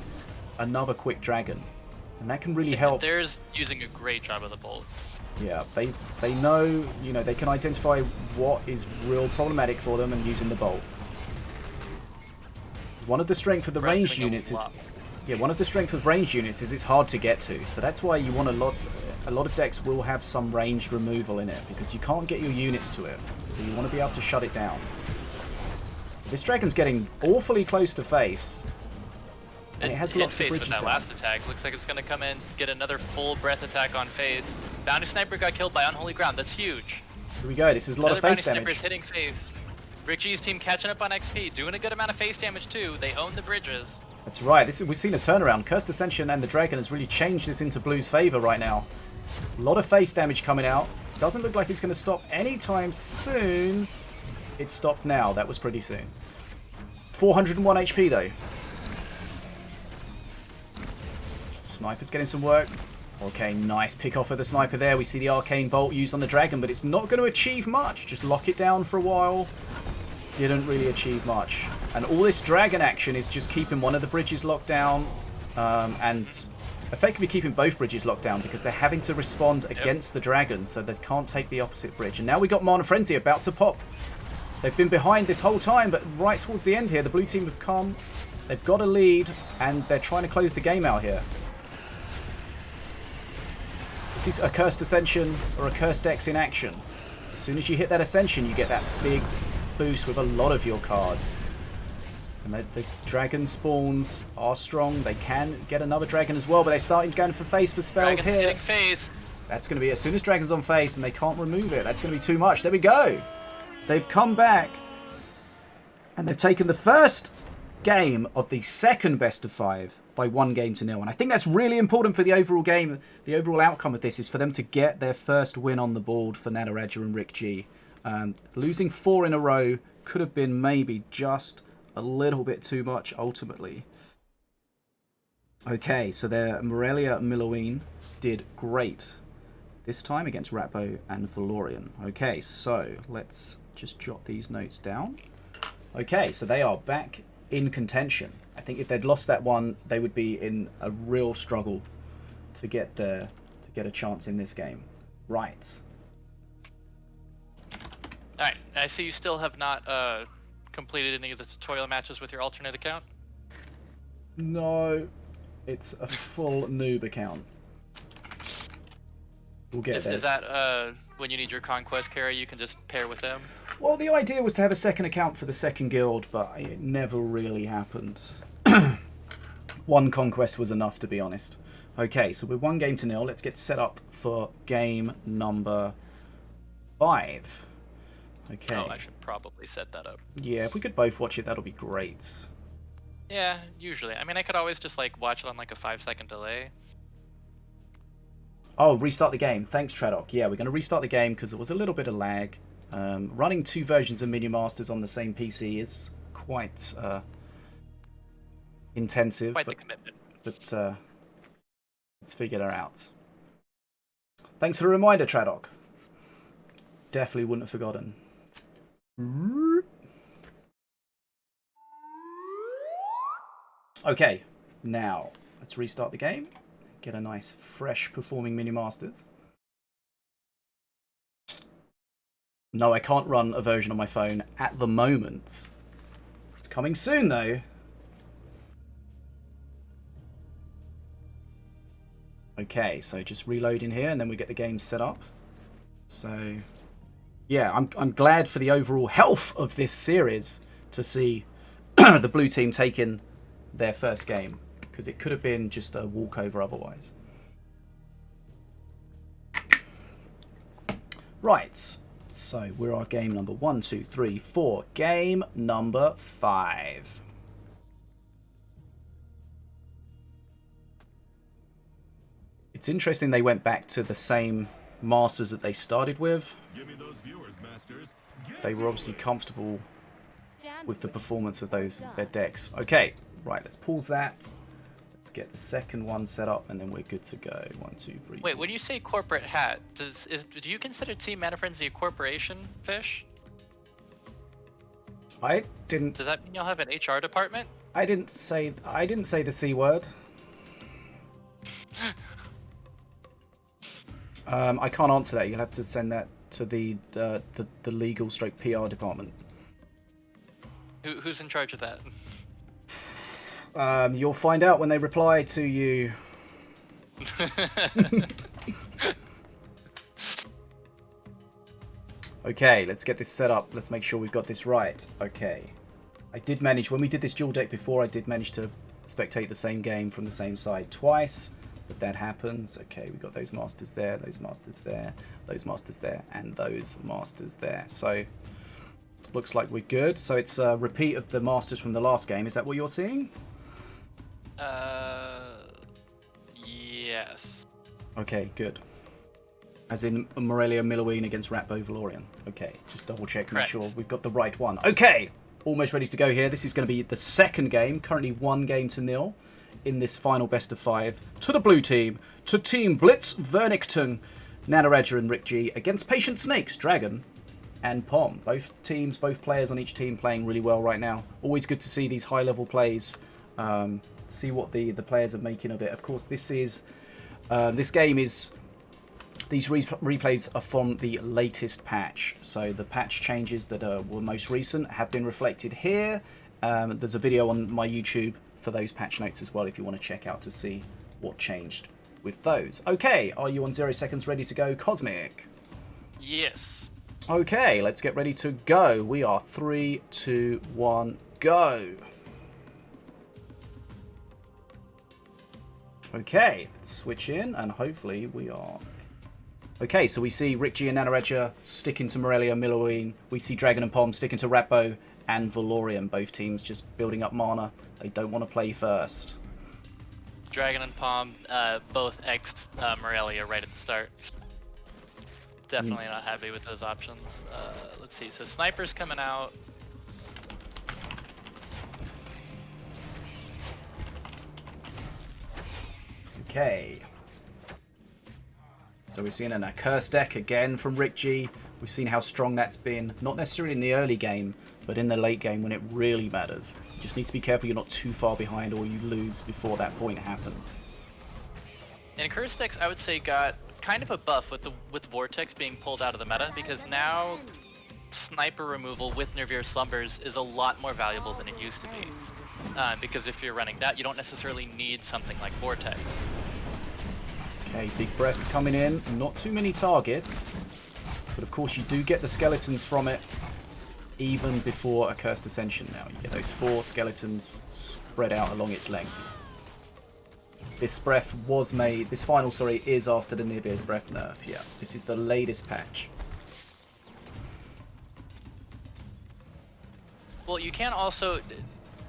another quick dragon, and that can really help. They're using a great job of the bolt. Yeah, they know, you know, they can identify what is real problematic for them and using the bolt. One of the strength of the ranged units is, yeah, one of the strength of ranged units is it's hard to get to, so that's why you want a lot of decks will have some ranged removal in it, because you can't get your units to it, so you want to be able to shut it down. This dragon's getting awfully close to face, and it has locked the bridges with that down. last attack. Looks like it's going to come in, get another full breath attack on face. Bounty Sniper got killed by Unholy Ground. That's huge. Here we go. This is a lot of face Bounty damage. Sniper's hitting face. RickG's team catching up on XP, doing a good amount of face damage too. They own the bridges. That's right. We've seen a turnaround. Cursed Ascension and the dragon has really changed this into Blue's favor right now. A lot of face damage coming out. Doesn't look like it's going to stop anytime soon. It stopped now. That was pretty soon. 401 HP though. Sniper's getting some work. Okay, nice pick off of the sniper there. We see the arcane bolt used on the dragon, but it's not going to achieve much. Just lock it down for a while. Didn't really achieve much. And all this dragon action is just keeping one of the bridges locked down, and effectively keeping both bridges locked down, because they're having to respond against the dragon, so they can't take the opposite bridge. And now we got Mana Frenzy about to pop. They've been behind this whole time, but right towards the end here, the blue team have come. They've got a lead, and they're trying to close the game out here. This is a Cursed Ascension or a Cursed X in action. As soon as you hit that Ascension, you get that big boost with a lot of your cards. And the dragon spawns are strong. They can get another dragon as well, but they're starting to go for face for spells Dragon's here. hitting face. That's going to be, as soon as dragon's on face and they can't remove it, that's going to be too much. There we go. They've come back. And they've taken the first game of the second best of 5 by 1-0. And I think that's really important for the overall game. The overall outcome of this is for them to get their first win on the board for Nataraja and RickG. Losing 4 in a row could have been maybe just a little bit too much ultimately. Okay, so their Morelia Milloween did great this time against Ratbo and Valorian. Okay, so let's just jot these notes down. Okay, so they are back in contention. I think if they'd lost that one, they would be in a real struggle to get a chance in this game. Right. Alright, I see you still have not completed any of the tutorial matches with your alternate account? No, it's a full noob account. We'll get there. Is that when you need your conquest carry, you can just pair with them? Well, the idea was to have a second account for the second guild, but it never really happened. One conquest was enough, to be honest. Okay, so we're 1-0. Let's get set up for game number 5. Okay. Oh, I should probably set that up. Yeah, if we could both watch it, that'll be great. Yeah, usually. I mean, I could always just like watch it on like a 5-second delay. Oh, restart the game. Thanks, Tradoc. Yeah, we're going to restart the game because there was a little bit of lag. Running 2 versions of Minion Masters on the same PC is quite intensive. Quite the commitment. But let's figure that out. Thanks for the reminder, Tradoc. Definitely wouldn't have forgotten. Okay, now Let's restart the game. Get a nice, fresh performing Mini Masters. No, I can't run a version on my phone at the moment. It's coming soon, though. Okay, so just reloading here, and then we get the game set up. So, yeah, I'm glad for the overall health of this series to see the blue team taking their first game, because it could have been just a walkover otherwise. Right, so we're our game number 1, 2, 3, 4. Game number 5. It's interesting they went back to the same masters that they started with. Give me those viewers, masters. They were obviously comfortable with the performance of their decks. Okay, right, let's pause that. Let's get the second one set up, and then we're good to go. 1, 2, 3. Wait, when you say corporate hat, do you consider Team Mana Frenzy a corporation, Fish? I didn't. Does that mean you'll have an HR department? I didn't say the C word. I can't answer that. You'll have to send that to the legal / PR department. Who's in charge of that? You'll find out when they reply to you. Okay, let's get this set up. Let's make sure we've got this right. Okay. I did manage, when we did this dual deck before, I did manage to spectate the same game from the same side twice. But that happens. Okay, we've got those masters there, those masters there, those masters there, and those masters there. So, looks like we're good. So it's a repeat of the masters from the last game. Is that what you're seeing? Yes. Okay, good. As in Morelia Milloween against Ratbo Valorian. Okay, just double check, make sure we've got the right one. Okay, almost ready to go here. This is going to be the second game, currently 1-0 in this final best of 5 to the blue team, to Team BlitzVernichtung, Nataraja and RickG against Patient Snakes, Dragon and Pom. Both teams, both players on each team playing really well right now. Always good to see these high-level plays, see what the players are making of it. Of course, this game is... These replays are from the latest patch, so the patch changes that were most recent have been reflected here. There's a video on my YouTube for those patch notes as well if you want to check out to see what changed with those. Okay, are you on 0 seconds ready to go, Cosmic? Yes. Okay, let's get ready to go. We are 3, 2, 1, go. Okay, let's switch in and hopefully we are... Okay, so we see RickG and Nataraja sticking to Morelia Milloween. We see Dragon and Pom sticking to Ratbo and Valorian. Both teams just building up mana. They don't want to play first. Dragon and Pom both X'd Morelia right at the start. Definitely not happy with those options. Let's see, so Sniper's coming out. Okay. So we're seeing an Accursed deck again from RickG. We've seen how strong that's been, not necessarily in the early game, but in the late game when it really matters. You just need to be careful you're not too far behind or you lose before that point happens. And Accursed decks, I would say, got kind of a buff with Vortex being pulled out of the meta, because now Sniper removal with Nervir Slumbers is a lot more valuable than it used to be. Because if you're running that, you don't necessarily need something like Vortex. Okay, big breath coming in. Not too many targets. But of course you do get the skeletons from it even before Accursed Ascension now. You get those 4 skeletons spread out along its length. This breath was made, this final, sorry, is after the Nirvir's Breath nerf, yeah. This is the latest patch. Well, you can also,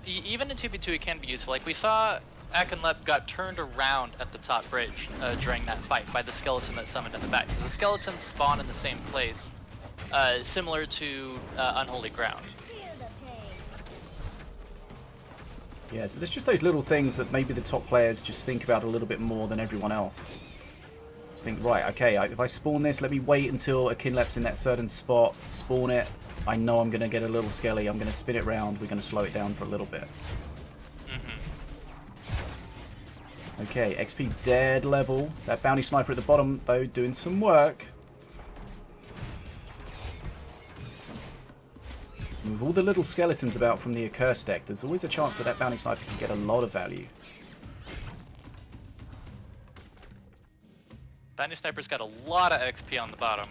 even in 2v2 it can be useful. Like we saw Akenlep got turned around at the top bridge during that fight by the skeleton that summoned in the back. The skeletons spawn in the same place, similar to Unholy Ground. Yeah, so there's just those little things that maybe the top players just think about a little bit more than everyone else. Just think, right, okay, if I spawn this, let me wait until Akenlep's in that certain spot, spawn it. I know I'm going to get a little skelly, I'm going to spin it round, we're going to slow it down for a little bit. Okay, XP dead level. That bounty sniper at the bottom, though, doing some work. And with all the little skeletons about from the Accursed deck, there's always a chance that that bounty sniper can get a lot of value. Bounty Sniper's got a lot of XP on the bottom.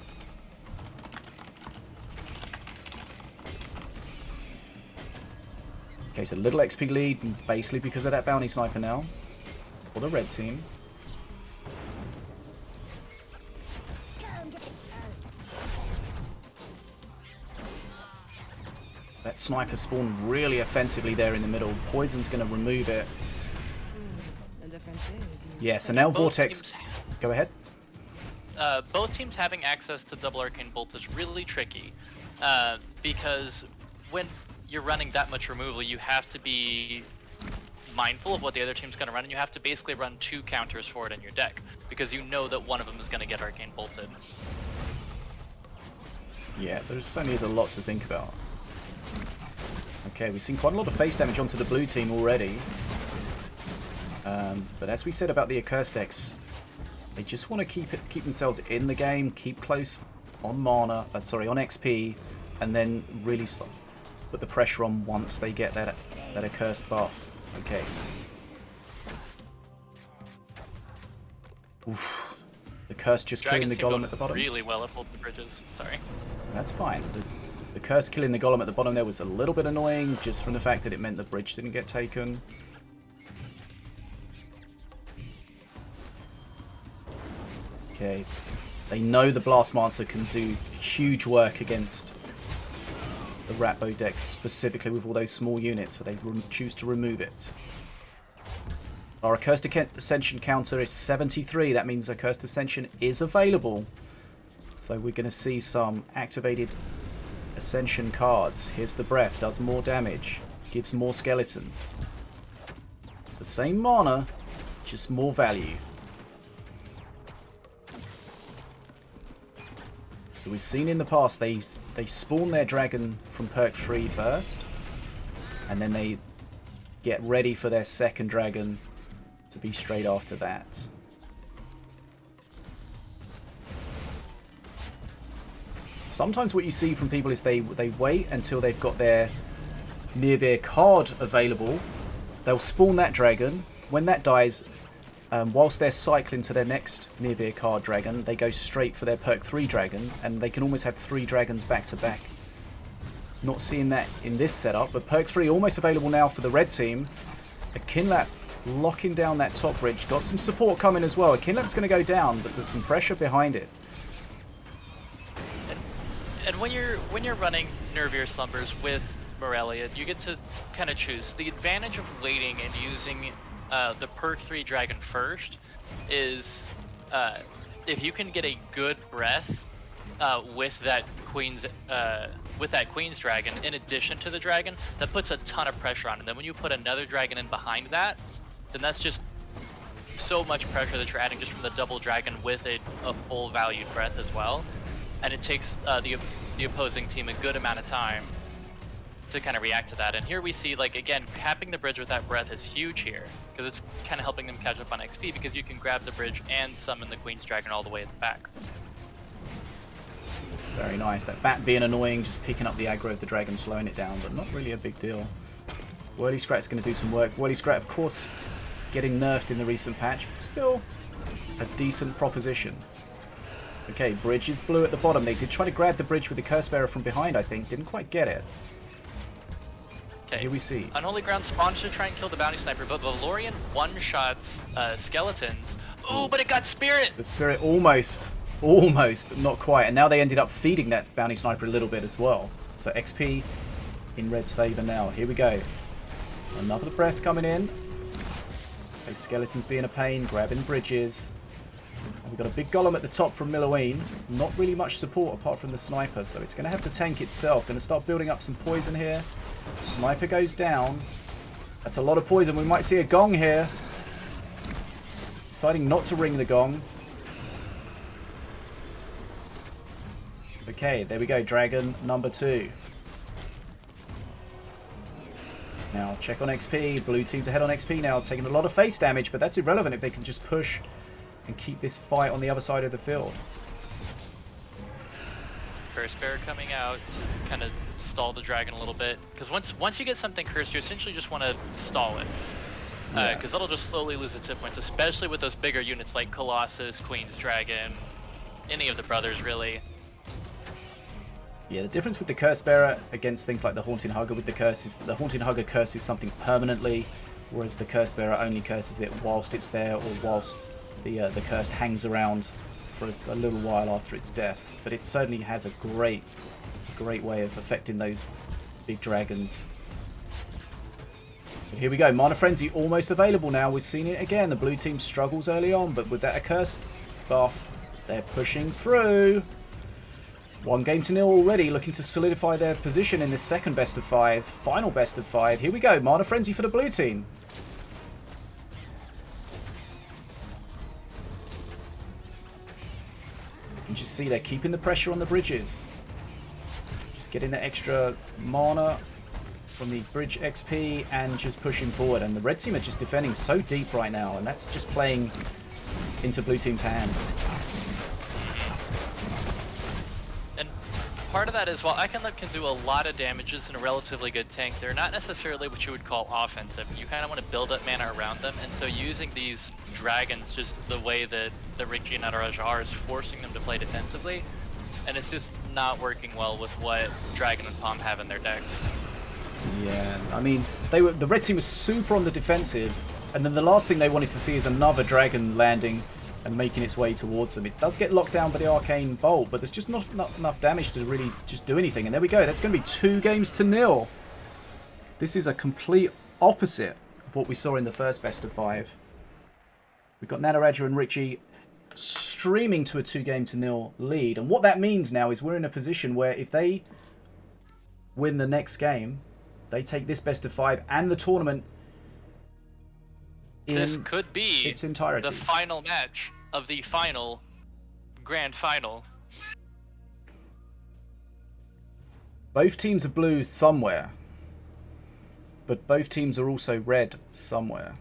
Okay, so little XP lead, basically because of that bounty sniper now. For the red team. That sniper spawned really offensively there in the middle. Poison's going to remove it. The difference is Yeah, so now Both Vortex... teams- Go ahead. Both teams having access to double arcane bolt is really tricky, because when you're running that much removal, you have to be mindful of what the other team's going to run, and you have to basically run 2 counters for it in your deck, because you know that one of them is going to get arcane bolted. Yeah, there certainly is a lot to think about. Okay, we've seen quite a lot of face damage onto the blue team already. But as we said about the Accursed decks, they just want to keep themselves in the game, keep close on mana, on XP, and then really put the pressure on once they get that Accursed buff. Okay. Oof. The curse just killing the golem at the bottom. Really well at both the bridges. Sorry. That's fine. The curse killing the golem at the bottom there was a little bit annoying, just from the fact that it meant the bridge didn't get taken. Okay. They know the Blastmancer can do huge work against the Ratbow deck, specifically with all those small units, so they choose to remove it. Our Accursed Ascension counter is 73. That means Accursed Ascension is available. So we're going to see some activated Ascension cards. Here's the Breath, does more damage, gives more skeletons. It's the same mana, just more value. So we've seen in the past they spawn their dragon from perk 3 first, and then they get ready for their second dragon to be straight after that. Sometimes what you see from people is they wait until they've got their Nirvir card available. They'll spawn that dragon. When that dies, whilst they're cycling to their next Nirvir card dragon, they go straight for their perk 3 dragon, and they can almost have 3 dragons back to back. Not seeing that in this setup, but perk 3 almost available now for the red team. A Kinlap locking down that top bridge. Got some support coming as well. A Kinlap's going to go down, but there's some pressure behind it. And when you're running Nirvir Slumbers with Morelia, you get to kind of choose. The advantage of waiting and using the perk 3 dragon first is if you can get a good breath with that queen's dragon in addition to the dragon, that puts a ton of pressure on it. And then when you put another dragon in behind that, then that's just so much pressure that you're adding just from the double dragon with a full valued breath as well. And it takes the opposing team a good amount of time to kind of react to that. And here we see, like, again, capping the bridge with that breath is huge here, because it's kind of helping them catch up on XP, because you can grab the bridge and summon the Queen's Dragon all the way at the back. Very nice. That bat being annoying, just picking up the aggro of the dragon, slowing it down, but not really a big deal. Whirly Scrat's going to do some work. Whirly Scrat, of course, getting nerfed in the recent patch, but still a decent proposition. Okay, bridge is blue at the bottom. They did try to grab the bridge with the Curse Bearer from behind, I think. Didn't quite get it. Okay, here we see. Unholy Ground spawns to try and kill the Bounty Sniper, but Valorian one-shots skeletons. Ooh, but it got Spirit! The Spirit almost, but not quite. And now they ended up feeding that Bounty Sniper a little bit as well. So XP in Red's favour now. Here we go. Another breath coming in. Those skeletons being a pain, grabbing bridges. We've got a big golem at the top from Milloween. Not really much support apart from the sniper, so it's going to have to tank itself. Going to start building up some poison here. Sniper goes down. That's a lot of poison. We might see a gong here. Deciding not to ring the gong. Okay, there we go. Dragon number 2. Now now. Check on XP. Blue team's ahead on XP now, taking a lot of face damage, but that's irrelevant if they can just push and keep this fight on the other side of the field. Curse Bear coming out to kind of stall the dragon a little bit. Because once you get something cursed, you essentially just want to stall it. Because that'll just slowly lose its hit points, especially with those bigger units like Colossus, Queen's Dragon, any of the brothers really. Yeah, the difference with the Curse Bearer against things like the Haunting Hugger with the curse is that the Haunting Hugger curses something permanently, whereas the Curse Bearer only curses it whilst it's there or whilst the cursed hangs around for a little while after its death. But it certainly has a great way of affecting those big dragons. Here we go, Mana Frenzy almost available now. We've seen it again. The blue team struggles early on, but with that accursed buff, they're pushing through. 1-0 already, looking to solidify their position in this second best of 5. Final best of 5. Here we go, Mana Frenzy for the blue team. You can just see they're keeping the pressure on the bridges. Just getting the extra mana from the bridge XP and just pushing forward. And the red team are just defending so deep right now, and that's just playing into blue team's hands. And part of that is, while Eichenlip can do a lot of damages in a relatively good tank, they're not necessarily what you would call offensive. You kind of want to build up mana around them, and so using these dragons just the way that the RickG and Nataraja are is forcing them to play defensively, and it's just not working well with what Dragon and Palm have in their decks. Yeah, I mean, the red team was super on the defensive, and then the last thing they wanted to see is another dragon landing and making its way towards them. It does get locked down by the Arcane Bolt, but there's just not enough damage to really just do anything. And there we go, that's going to be 2-0. This is a complete opposite of what we saw in the first best of 5. We've got Nataraja and RickG streaming to a 2-0 lead, and what that means now is we're in a position where if they win the next game, they take this best of 5 and the tournament in this could be its entirety. The final match of the final grand final. Both teams are blue somewhere, but both teams are also red somewhere.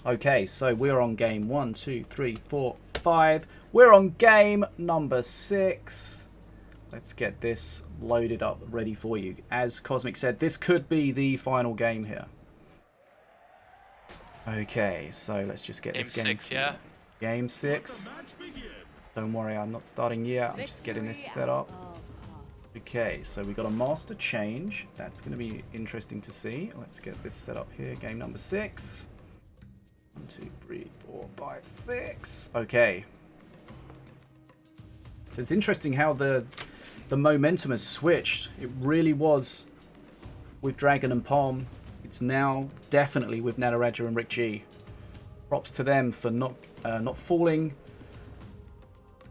Okay, so we're on game 1, 2, 3, 4, 5. We're on game number 6. Let's get this loaded up, ready for you. As Cosmic said, this could be the final game here. Okay, so let's just get this game. Game 6, yeah? Game 6. Don't worry, I'm not starting yet. I'm just getting this set up. Okay, so we got a master change. That's going to be interesting to see. Let's get this set up here. Game number 6. 1, 2, 3, 4, 5, 6. Okay. It's interesting how the momentum has switched. It really was with Dragon and Palm. It's now definitely with Nataraja and RickG. Props to them for not falling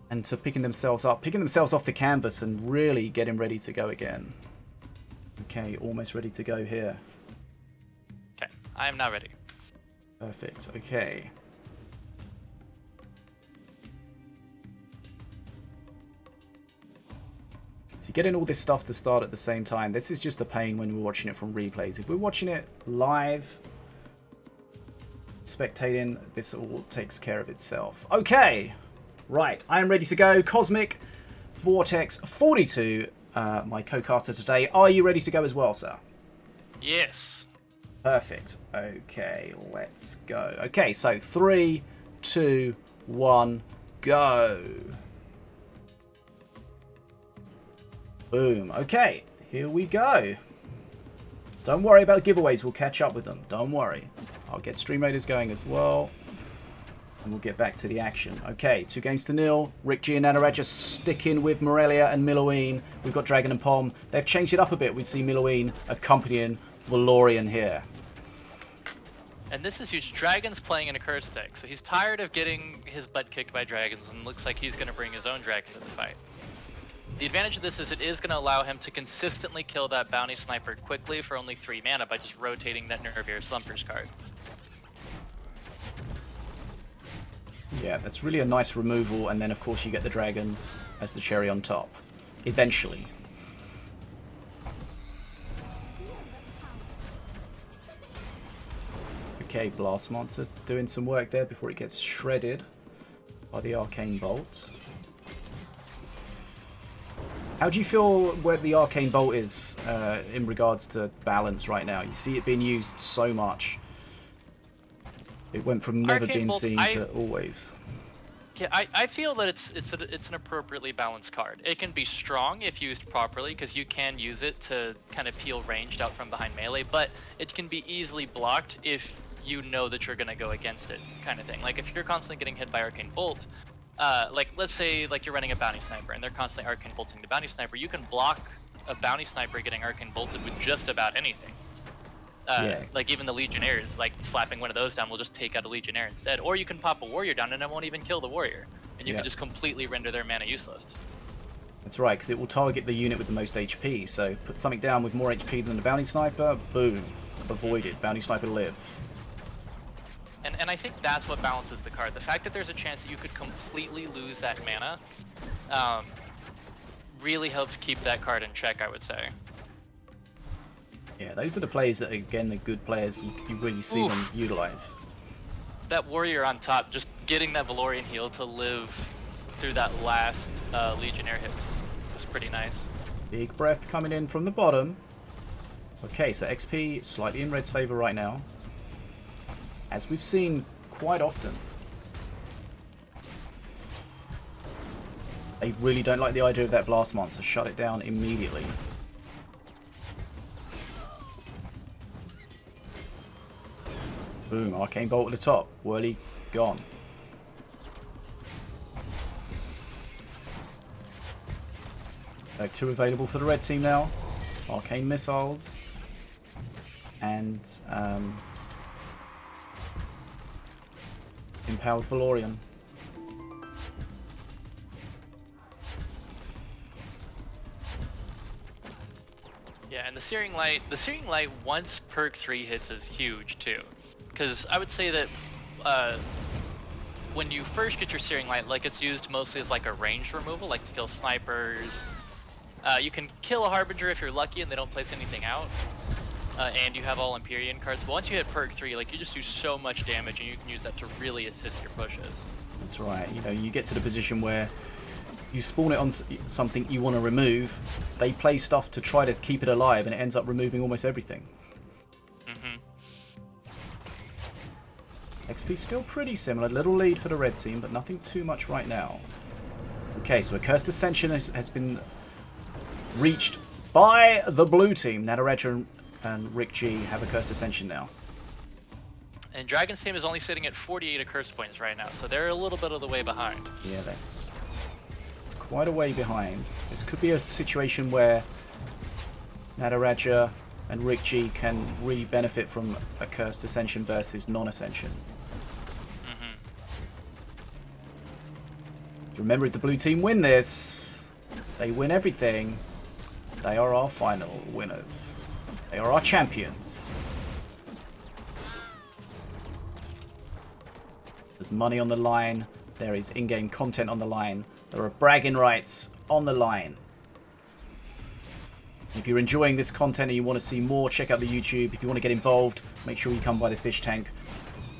and to picking themselves off the canvas and really getting ready to go again. Okay, almost ready to go here. Okay, I am now ready. Perfect. Okay. So you're getting all this stuff to start at the same time. This is just a pain when we're watching it from replays. If we're watching it live, spectating, this all takes care of itself. Okay, right, I am ready to go. Cosmic Vortex 42, my co-caster today. Are you ready to go as well, sir? Yes. Perfect. Okay, let's go. Okay, so 3, 2, 1, go. Boom. Okay, here we go. Don't worry about giveaways. We'll catch up with them. Don't worry. I'll get stream raiders going as well. And we'll get back to the action. Okay, 2-0. RickG and Nataraja sticking with Morelia and Milloween. We've got Dragon and Palm. They've changed it up a bit. We see Milloween accompanying Valorian here. And this is huge. Dragon's playing in a curse deck, so he's tired of getting his butt kicked by dragons and looks like he's going to bring his own dragon to the fight. The advantage of this is it is going to allow him to consistently kill that bounty sniper quickly for only 3 mana by just rotating that Nervier Slumpers card. Yeah, that's really a nice removal, and then of course you get the dragon as the cherry on top. Eventually. Okay, Blast Monster doing some work there before it gets shredded by the Arcane Bolt. How do you feel where the Arcane Bolt is in regards to balance right now? You see it being used so much. It went from never Arcane being Bolt, seen to always. Yeah, I feel that it's an appropriately balanced card. It can be strong if used properly, because you can use it to kind of peel ranged out from behind melee, but it can be easily blocked if you know that you're going to go against it, kind of thing. Like if you're constantly getting hit by Arcane Bolt, like let's say like you're running a Bounty Sniper and they're constantly Arcane Bolting the Bounty Sniper, you can block a Bounty Sniper getting Arcane Bolted with just about anything. Like even the Legionnaires, like slapping one of those down will just take out a Legionnaire instead. Or you can pop a Warrior down and it won't even kill the Warrior. And you can just completely render their mana useless. That's right, because it will target the unit with the most HP. So put something down with more HP than the Bounty Sniper, boom, avoided. Bounty Sniper lives. And I think that's what balances the card. The fact that there's a chance that you could completely lose that mana really helps keep that card in check, I would say. Yeah, those are the plays that, again, the good players, you really see them utilize. That Warrior on top, just getting that Valorian heal to live through that last Legionnaire hits was pretty nice. Big breath coming in from the bottom. Okay, so XP slightly in Red's favor right now, as we've seen quite often. They really don't like the idea of that Blast Monster. Shut it down immediately. Boom, Arcane Bolt at the top. Whirly gone. Two available for the red team now. Arcane Missiles. And Impaled Valorian. Yeah, and the Searing Light once perk 3 hits is huge too. Because I would say that when you first get your Searing Light, like it's used mostly as like a range removal, like to kill snipers. You can kill a Harbinger if you're lucky and they don't place anything out. And you have all Empyrean cards. But once you hit perk 3, like you just do so much damage and you can use that to really assist your pushes. That's right. You know, you get to the position where you spawn it on something you want to remove. They play stuff to try to keep it alive and it ends up removing almost everything. XP still pretty similar, little lead for the red team, but nothing too much right now. Okay, so a Cursed Ascension has been reached by the blue team. Nataraja and RickG have a Cursed Ascension now. And Dragon's team is only sitting at 48 Accursed points right now, so they're a little bit of the way behind. Yeah, it's quite a way behind. This could be a situation where Nataraja and RickG can really benefit from a Cursed Ascension versus non-Ascension. Remember, if the blue team win this, they win everything. They are our final winners. They are our champions. There's money on the line. There is in-game content on the line. There are bragging rights on the line. If you're enjoying this content and you want to see more, check out the YouTube. If you want to get involved, make sure you come by the fish tank.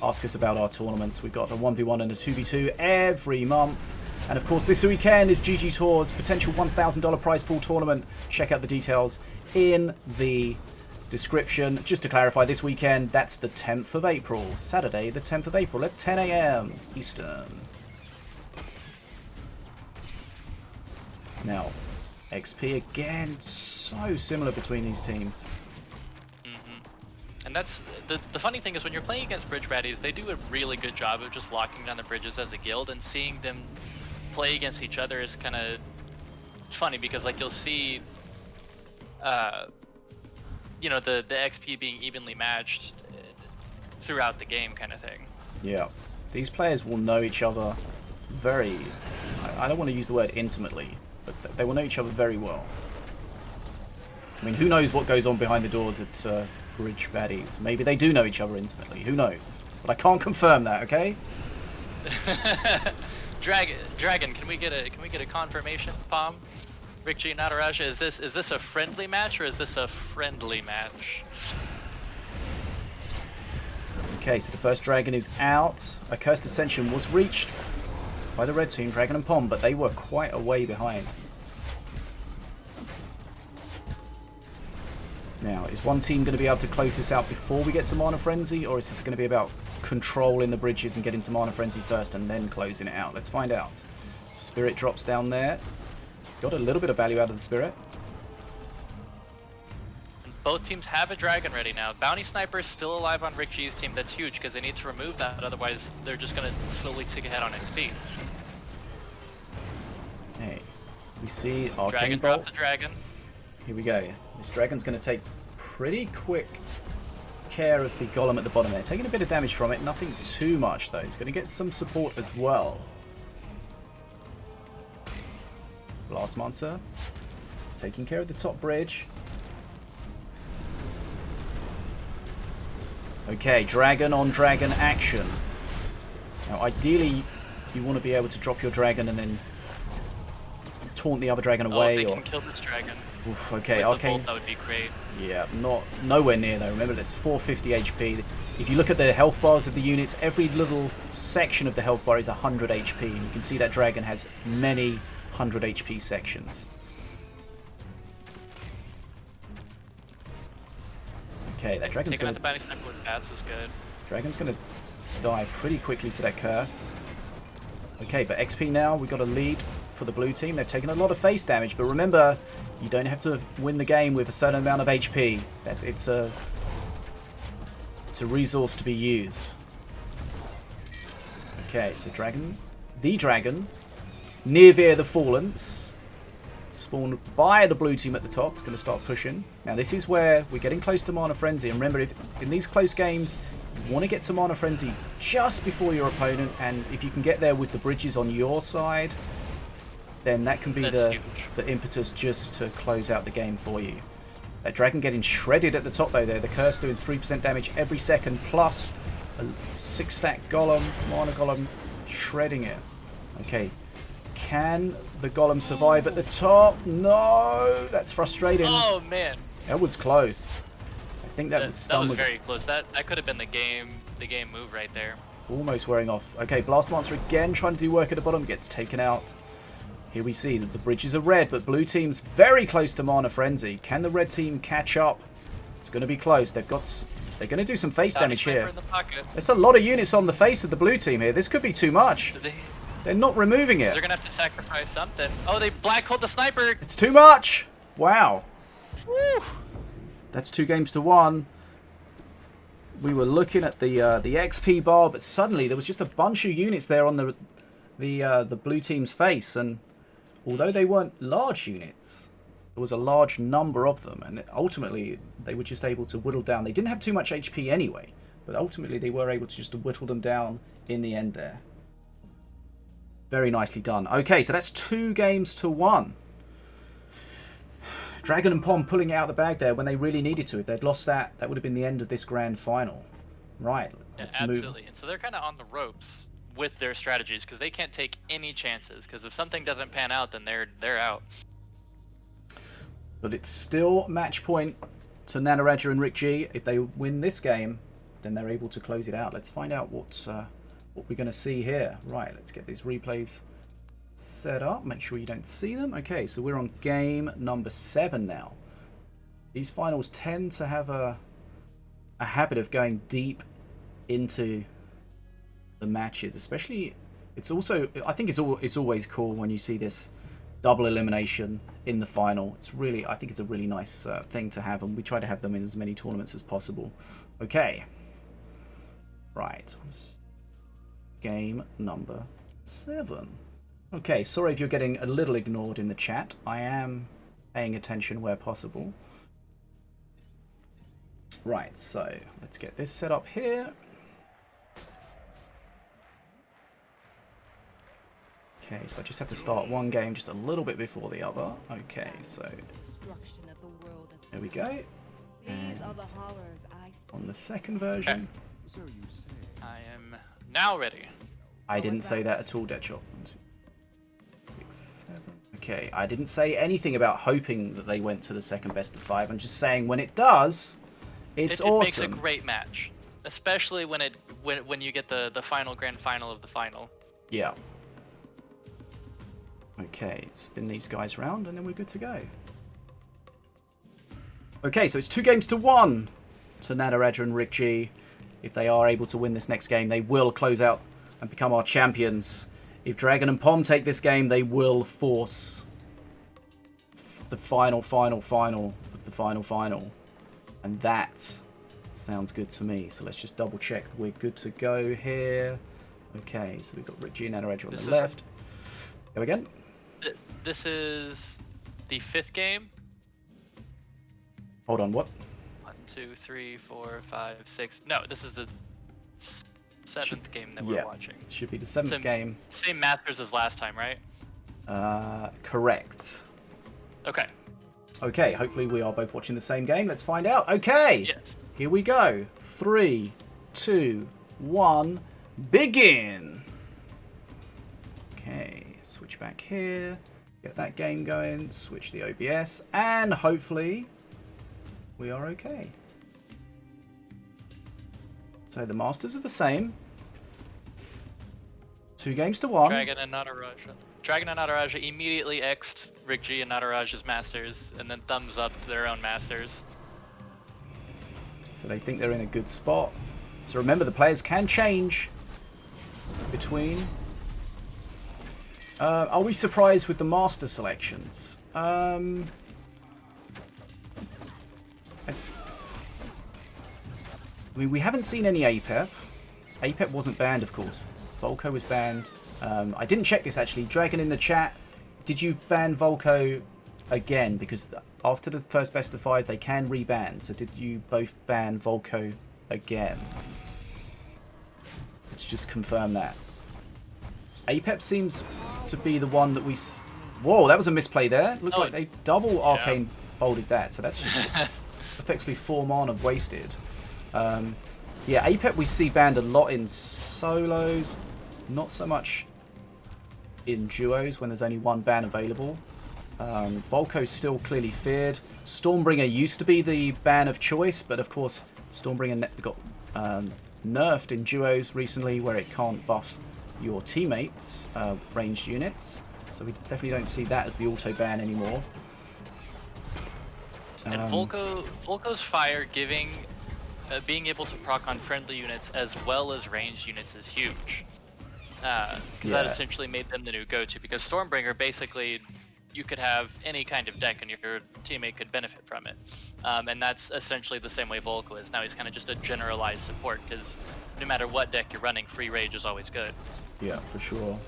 Ask us about our tournaments. We've got a 1v1 and a 2v2 every month. And of course, this weekend is GGTour's potential $1,000 prize pool tournament. Check out the details in the description. Just to clarify, this weekend, that's the 10th of April. Saturday, the 10th of April at 10 AM Eastern. Now, XP again, so similar between these teams. And that's the funny thing is when you're playing against bridge baddies, they do a really good job of just locking down the bridges as a guild, and seeing them play against each other is kind of funny because like you'll see you know, the XP being evenly matched throughout the game kind of thing. Yeah, these players will know each other very, I don't want to use the word intimately, but they will know each other very well. I mean, who knows what goes on behind the doors at bridge baddies? Maybe they do know each other intimately, who knows? But I can't confirm that, okay? Dragon, can we get a confirmation, Palm? RickG, Nataraja, is this a friendly match or is this a friendly match? Okay, so the first dragon is out. A cursed ascension was reached by the red team, Dragon and Pom, but they were quite a way behind. Now, is one team going to be able to close this out before we get to Mana Frenzy, or is this going to be about controlling the bridges and getting to Mana Frenzy first and then closing it out? Let's find out. Spirit drops down there. Got a little bit of value out of the Spirit. Both teams have a dragon ready now. Bounty Sniper is still alive on RickG's team. That's huge because they need to remove that. Otherwise, they're just going to slowly tick ahead on XP. Hey, we see Arcane Dragon Bolt. dropped the dragon. Here we go. This dragon's going to take pretty quick care of the golem at the bottom there. Taking a bit of damage from it. Nothing too much, though. He's going to get some support as well. Blast Monster. Taking care of the top bridge. Okay, dragon on dragon action. Now, ideally, you want to be able to drop your dragon and then taunt the other dragon away. Oh, if they or... can kill this dragon. Oof, okay, With Arcane. the bolt, that would be great. Yeah, nowhere near though. Remember, that's 450 HP. If you look at the health bars of the units, every little section of the health bar is 100 HP. And you can see that dragon has many 100 HP sections. Okay, that dragon's Taking going out the Bounty Sniper with bats was good. Dragon's going to die pretty quickly to that curse. Okay, but XP now, we got a lead for the blue team. They've taken a lot of face damage, but remember, you don't have to win the game with a certain amount of HP. It's a resource to be used. Okay, so the dragon, Nirvir the Fallen, spawned by the blue team at the top, is going to start pushing. Now this is where we're getting close to Mana Frenzy, and remember, in these close games, you want to get to Mana Frenzy just before your opponent, and if you can get there with the bridges on your side, then that can be the impetus just to close out the game for you. That dragon getting shredded at the top though there, the curse doing 3% damage every second, plus a 6-stack golem, mana golem, shredding it. Okay, can the golem survive at the top? No, that's frustrating. Oh man, that was close. I think that was very close. That could have been the game move right there. Almost wearing off. Okay, Blast Monster again trying to do work at the bottom, gets taken out. Here we see that the bridges are red, but blue team's very close to Mana Frenzy. Can the red team catch up? It's going to be close. They're going to do some face damage here. There's a lot of units on the face of the blue team here. This could be too much. They're not removing it. They're going to have to sacrifice something. Oh, they black holed the sniper. It's too much. Wow. Woo. That's 2 games to 1. We were looking at the XP bar, but suddenly there was just a bunch of units there on the blue team's face, and although they weren't large units, there was a large number of them, and ultimately they were just able to whittle down. They didn't have too much HP anyway, but ultimately they were able to just whittle them down in the end there. Very nicely done. Okay, so that's 2 games to 1. Dragon and Pom pulling it out of the bag there when they really needed to. If they'd lost that, that would have been the end of this grand final. Right, let's move. Absolutely. And so they're kind of on the ropes with their strategies because they can't take any chances, because if something doesn't pan out, then they're out. But it's still match point to Nataraja and RickG. If they win this game, then they're able to close it out. Let's find out what we're going to see here. Right, let's get these replays set up. Make sure you don't see them. Okay, so we're on game number 7 now. These finals tend to have a habit of going deep into the matches, especially. I think it's always cool when you see this double elimination in the final. I think it's a really nice thing to have, and we try to have them in as many tournaments as possible. Okay, right, game number 7. Okay, sorry if you're getting a little ignored in the chat. I am paying attention where possible. Right, so let's get this set up here. Okay, so I just have to start one game just a little bit before the other. Okay, so there we go. And on the second version. I am now ready. I didn't say that at all, Deadshot. 1, 2, 6, 7. Okay, I didn't say anything about hoping that they went to the second best of 5. I'm just saying when it does, it's awesome. It makes a great match. especially when you get the final grand final of the final. Yeah. Okay, spin these guys round and then we're good to go. Okay, so it's 2-1 to Nataraja and RickG. If they are able to win this next game, they will close out and become our champions. If Dragon and Pom take this game, they will force the final of the final. And that sounds good to me. So let's just double check we're good to go here. Okay, so we've got RickG and Nataraja on the left. Go again. This is the 5th game. Hold on, what? 1, 2, 3, 4, 5, 6. No, this is the 7th game that we're watching. It should be the 7th game. Same Masters as last time, right? Correct. Okay. Okay, hopefully we are both watching the same game. Let's find out. Okay. Yes. Here we go. 3, 2, 1, begin. Okay, switch back here. Get that game going. Switch the OBS. And hopefully we are okay. So the Masters are the same. 2-1. Dragon and Nataraja immediately X'd RickG and Nataraja's Masters, and then thumbs up their own Masters. So they think they're in a good spot. So remember, the players can change between. Are we surprised with the Master selections? I mean, we haven't seen any APEP. APEP wasn't banned, of course. Volko was banned. I didn't check this, actually. Dragon in the chat, did you ban Volko again? Because after the first best of 5, they can reban. So did you both ban Volko again? Let's just confirm that. APEP seems to be the one that we... Whoa, that was a misplay there. Looked like they double arcane bolted that. So that's just effectively 4 mana wasted. Yeah, APEP we see banned a lot in solos, not so much in duos when there's only 1 ban available. Volko's still clearly feared. Stormbringer used to be the ban of choice, but of course Stormbringer got nerfed in duos recently where it can't buff your teammates' ranged units. So we definitely don't see that as the auto ban anymore. And Volko's fire giving... being able to proc on friendly units as well as ranged units is huge. Because that essentially made them the new go-to. Because Stormbringer, basically, you could have any kind of deck and your teammate could benefit from it. And that's essentially the same way Volko is. Now he's kind of just a generalized support, because no matter what deck you're running, free rage is always good. Yeah, for sure.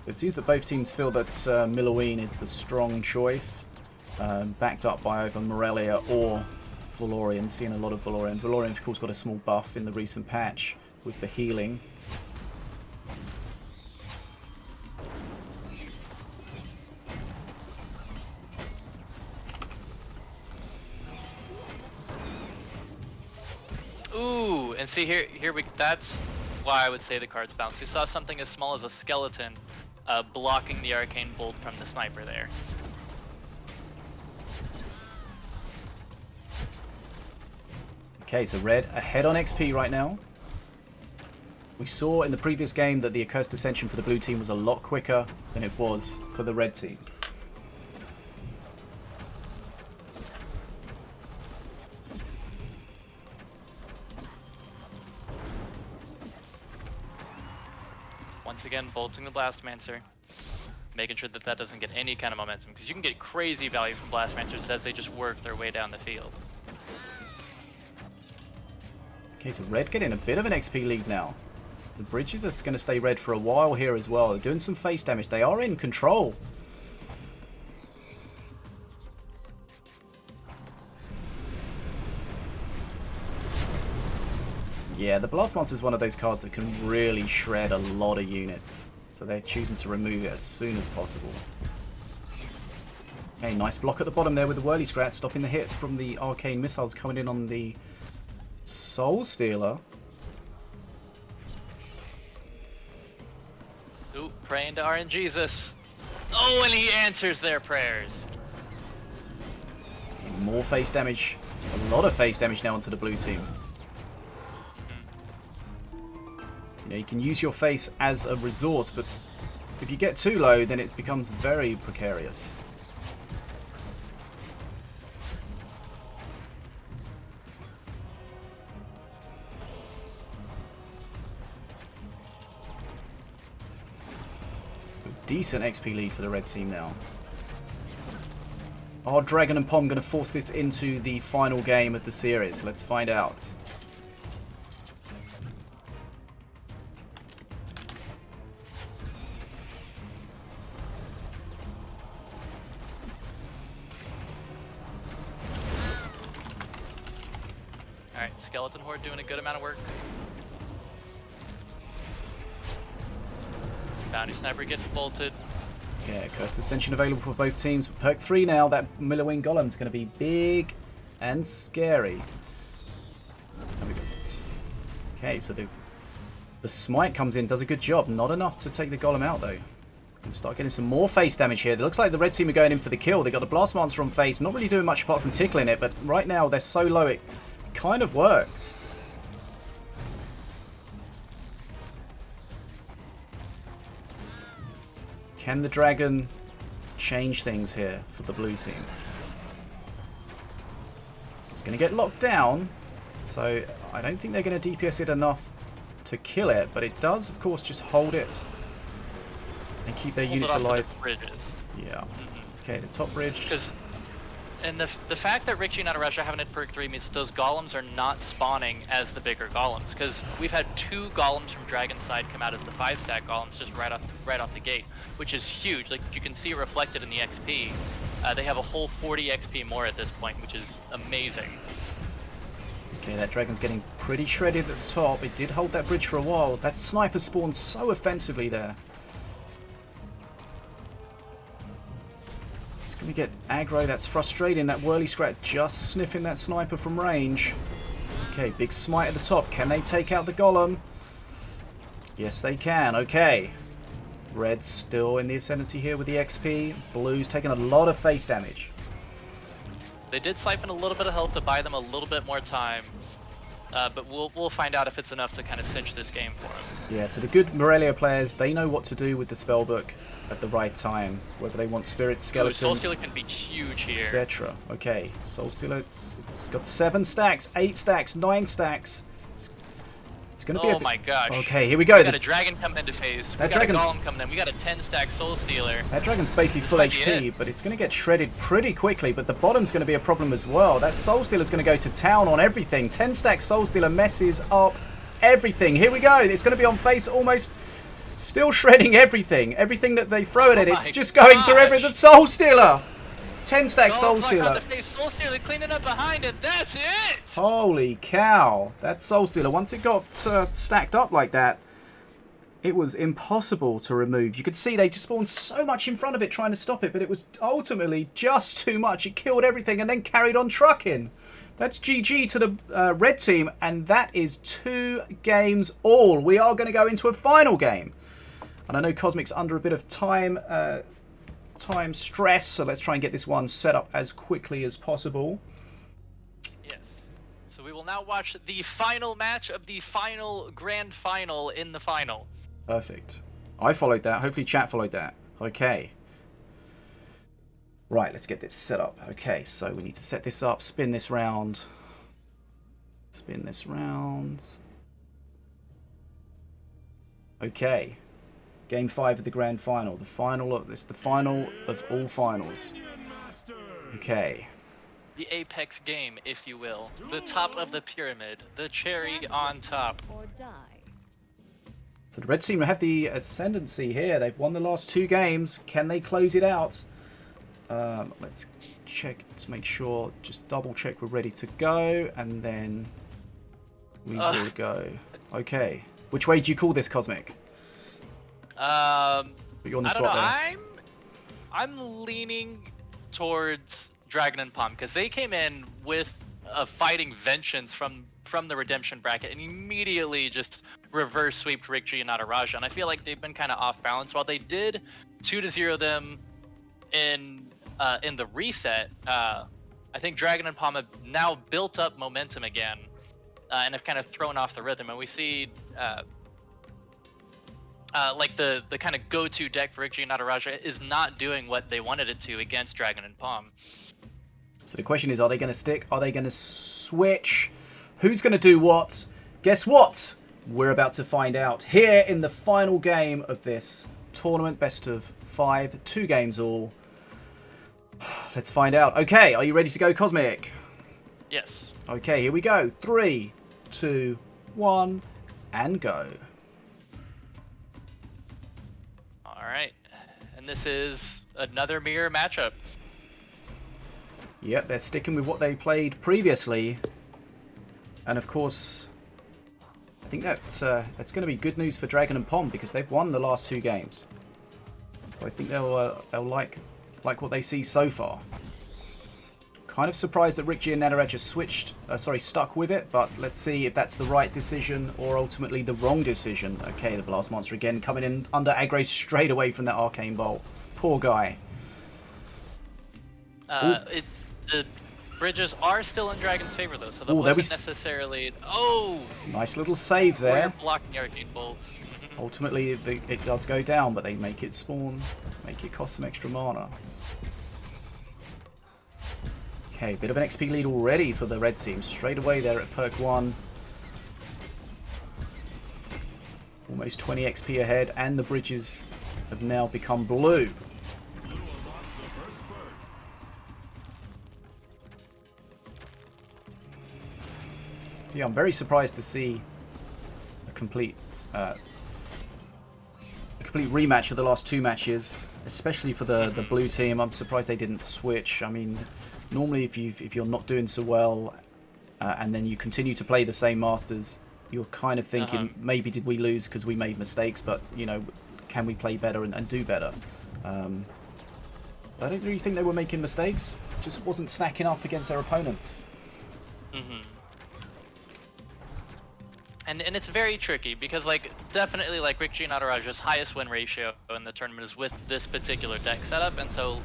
It seems that both teams feel that Milloween is the strong choice. Backed up by either Morelia or Valorian, seeing a lot of Valorian. Valorian, of course, got a small buff in the recent patch with the healing. Ooh, and see here that's why I would say the cards bounce. We saw something as small as a skeleton blocking the arcane bolt from the sniper there. Okay, so Red ahead on XP right now. We saw in the previous game that the Accursed Ascension for the blue team was a lot quicker than it was for the red team. Once again, bolting the Blastmancer, making sure that that doesn't get any kind of momentum, because you can get crazy value from Blastmancers as they just work their way down the field. Okay, so Red getting a bit of an XP lead now. The bridges are going to stay red for a while here as well. They're doing some face damage. They are in control. Yeah, the Blast Monster is one of those cards that can really shred a lot of units. So they're choosing to remove it as soon as possible. Okay, nice block at the bottom there with the Whirly Scrat, stopping the hit from the Arcane Missiles coming in on the Soul Stealer. Ooh, praying to RNGesus. Oh, and he answers their prayers. more face damage. A lot of face damage now onto the blue team. You know, you can use your face as a resource, but if you get too low, then it becomes very precarious. Decent XP lead for the red team now. Are Dragon and Pom going to force this into the final game of the series? Let's find out. Alright, Skeleton Horde doing a good amount of work. Bounty Sniper gets bolted. Yeah, Cursed Ascension available for both teams. Perk 3 now, that Millerwing Golem's going to be big and scary. Okay, so the Smite comes in, does a good job. Not enough to take the Golem out, though. We'll start getting some more face damage here. It looks like the red team are going in for the kill. They got the Blast Monster on face, not really doing much apart from tickling it, but right now they're so low it kind of works. Can the Dragon change things here for the blue team? It's going to get locked down, so I don't think they're going to DPS it enough to kill it, but it does, of course, just hold it and keep their units alive. Bridges. Yeah. Okay, the top bridge. And the fact that RickG and Nataraja haven't had perk 3 means those golems are not spawning as the bigger golems, because we've had 2 golems from Dragon's side come out as the 5-stack golems just right off the gate, which is huge. Like, you can see it reflected in the XP. They have a whole 40 XP more at this point, which is amazing. Okay, that Dragon's getting pretty shredded at the top. It did hold that bridge for a while. That sniper spawned so offensively there. We get aggro, that's frustrating. That Whirly Scrat just sniffing that sniper from range. Okay, big smite at the top. Can they take out the Golem? Yes, they can. Okay. Red's still in the ascendancy here with the XP. Blue's taking a lot of face damage. They did siphon a little bit of health to buy them a little bit more time. But we'll find out if it's enough to kind of cinch this game for them. Yeah, so the good Morelia players, they know what to do with the spellbook at the right time, whether they want spirit skeletons, Soul Stealer can be huge here, etc. Okay, Soul Stealer, it's got 7 stacks, 8 stacks, 9 stacks. It's going to be oh my gosh. Okay, here we go. We got a dragon coming into phase. We got a golem coming in. We got a 10-stack Soul Stealer. That dragon's basically full HP, but it's going to get shredded pretty quickly. But the bottom's going to be a problem as well. That Soul Stealer's going to go to town on everything. 10-stack Soul Stealer messes up everything. Here we go. It's going to be on face almost. Still shredding everything. Everything that they throw at it, it's just going through everything. The Soul Stealer! 10-stack Soul Stealer. Soul Stealer cleaning up behind it. That's it! Holy cow. That Soul Stealer, once it got stacked up like that, it was impossible to remove. You could see they just spawned so much in front of it trying to stop it, but it was ultimately just too much. It killed everything and then carried on trucking. That's GG to the red team, and that is 2 games all. We are going to go into a final game. And I know Cosmic's under a bit of time stress, so let's try and get this one set up as quickly as possible. Yes. So we will now watch the final match of the final grand final in the final. Perfect. I followed that. Hopefully chat followed that. Okay. Right, let's get this set up. Okay, so we need to set this up, spin this round. Spin this round. Okay. Game 5 of the grand final. The final of this, the final of all finals. Okay. The apex game, if you will. The top of the pyramid. The cherry on top. Or die. So the red team have the ascendancy here. They've won the last 2 games. Can they close it out? Let's check to make sure. Just double check we're ready to go, and then we will go. Okay. Which way do you call this, Cosmic? I You're on the don't spot know. there. I'm leaning towards Dragon and Pom because they came in with a fighting vengeance from the redemption bracket and immediately just reverse sweeped RickG and Nataraja, and I feel like they've been kind of off balance. While they did 2-0 them in the reset, I think Dragon and Palm have now built up momentum again, and have kind of thrown off the rhythm. And we see like the kind of go-to deck for RickG and Nataraja is not doing what they wanted it to against Dragon and Palm. So the question is, are they going to stick? Are they going to switch? Who's going to do what? Guess what? We're about to find out here in the final game of this tournament. Best of 5, 2 games all. Let's find out. Okay, are you ready to go, Cosmic? Yes. Okay, here we go. 3, 2, 1, and go. Alright. And this is another mirror matchup. Yep, they're sticking with what they played previously. And of course, I think that's going to be good news for Dragon and Pom because they've won the last 2 games. I think they'll like what they see so far. Kind of surprised that RickG and Nataraja stuck with it, but let's see if that's the right decision or ultimately the wrong decision. Okay, the Blast Monster again coming in under aggro straight away from that Arcane Bolt. Poor guy. The bridges are still in Dragon's favor though, so that wasn't necessarily... Oh! Nice little save there. You're blocking the Arcane Bolt. Ultimately, it does go down, but they make it spawn, make it cost some extra mana. Okay, bit of an XP lead already for the red team. Straight away there at perk 1. Almost 20 XP ahead, and the bridges have now become blue. So yeah, I'm very surprised to see a complete rematch of the last 2 matches, especially for the blue team. I'm surprised they didn't switch. I mean, normally if you're not doing so well and then you continue to play the same masters, you're kind of thinking maybe did we lose because we made mistakes, but you know, can we play better and do better? I don't really think they were making mistakes. Just wasn't stacking up against their opponents. And it's very tricky because like definitely like RickG and Nataraja's highest win ratio in the tournament is with this particular deck setup, and so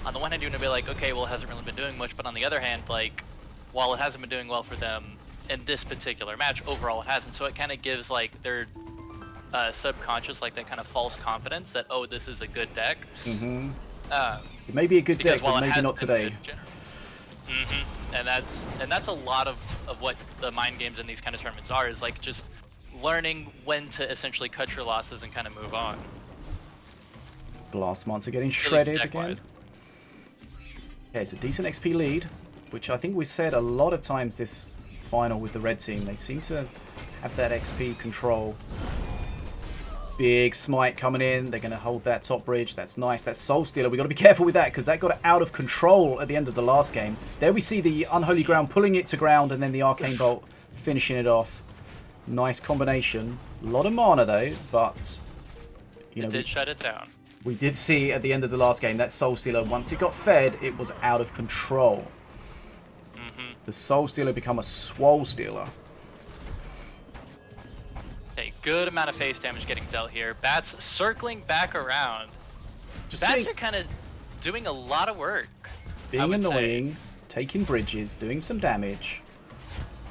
on the one hand you're gonna be like, okay, well it hasn't really been doing much, but on the other hand, like while it hasn't been doing well for them in this particular match, overall it hasn't. So it kind of gives like their subconscious like that kind of false confidence that, oh, this is a good deck. It may be a good deck, but maybe not today. And that's a lot of what the mind games in these kind of tournaments are, is like just learning when to essentially cut your losses and kind of move on. Blast Monster getting shredded again. Okay, it's a decent XP lead, which I think we said a lot of times this final with the red team. They seem to have that XP control. Big smite coming in. They're going to hold that top bridge. That's nice. That's Soul Stealer. We've got to be careful with that because that got out of control at the end of the last game. There we see the Unholy Ground pulling it to ground and then the Arcane Bolt finishing it off. Nice combination. A lot of mana though, but you know, it did shut it down. We did see at the end of the last game that Soul Stealer, once it got fed, it was out of control. The Soul Stealer become a Swole Stealer. Okay, good amount of face damage getting dealt here. Bats circling back around. Bats are kind of doing a lot of work. Being annoying, taking bridges, doing some damage.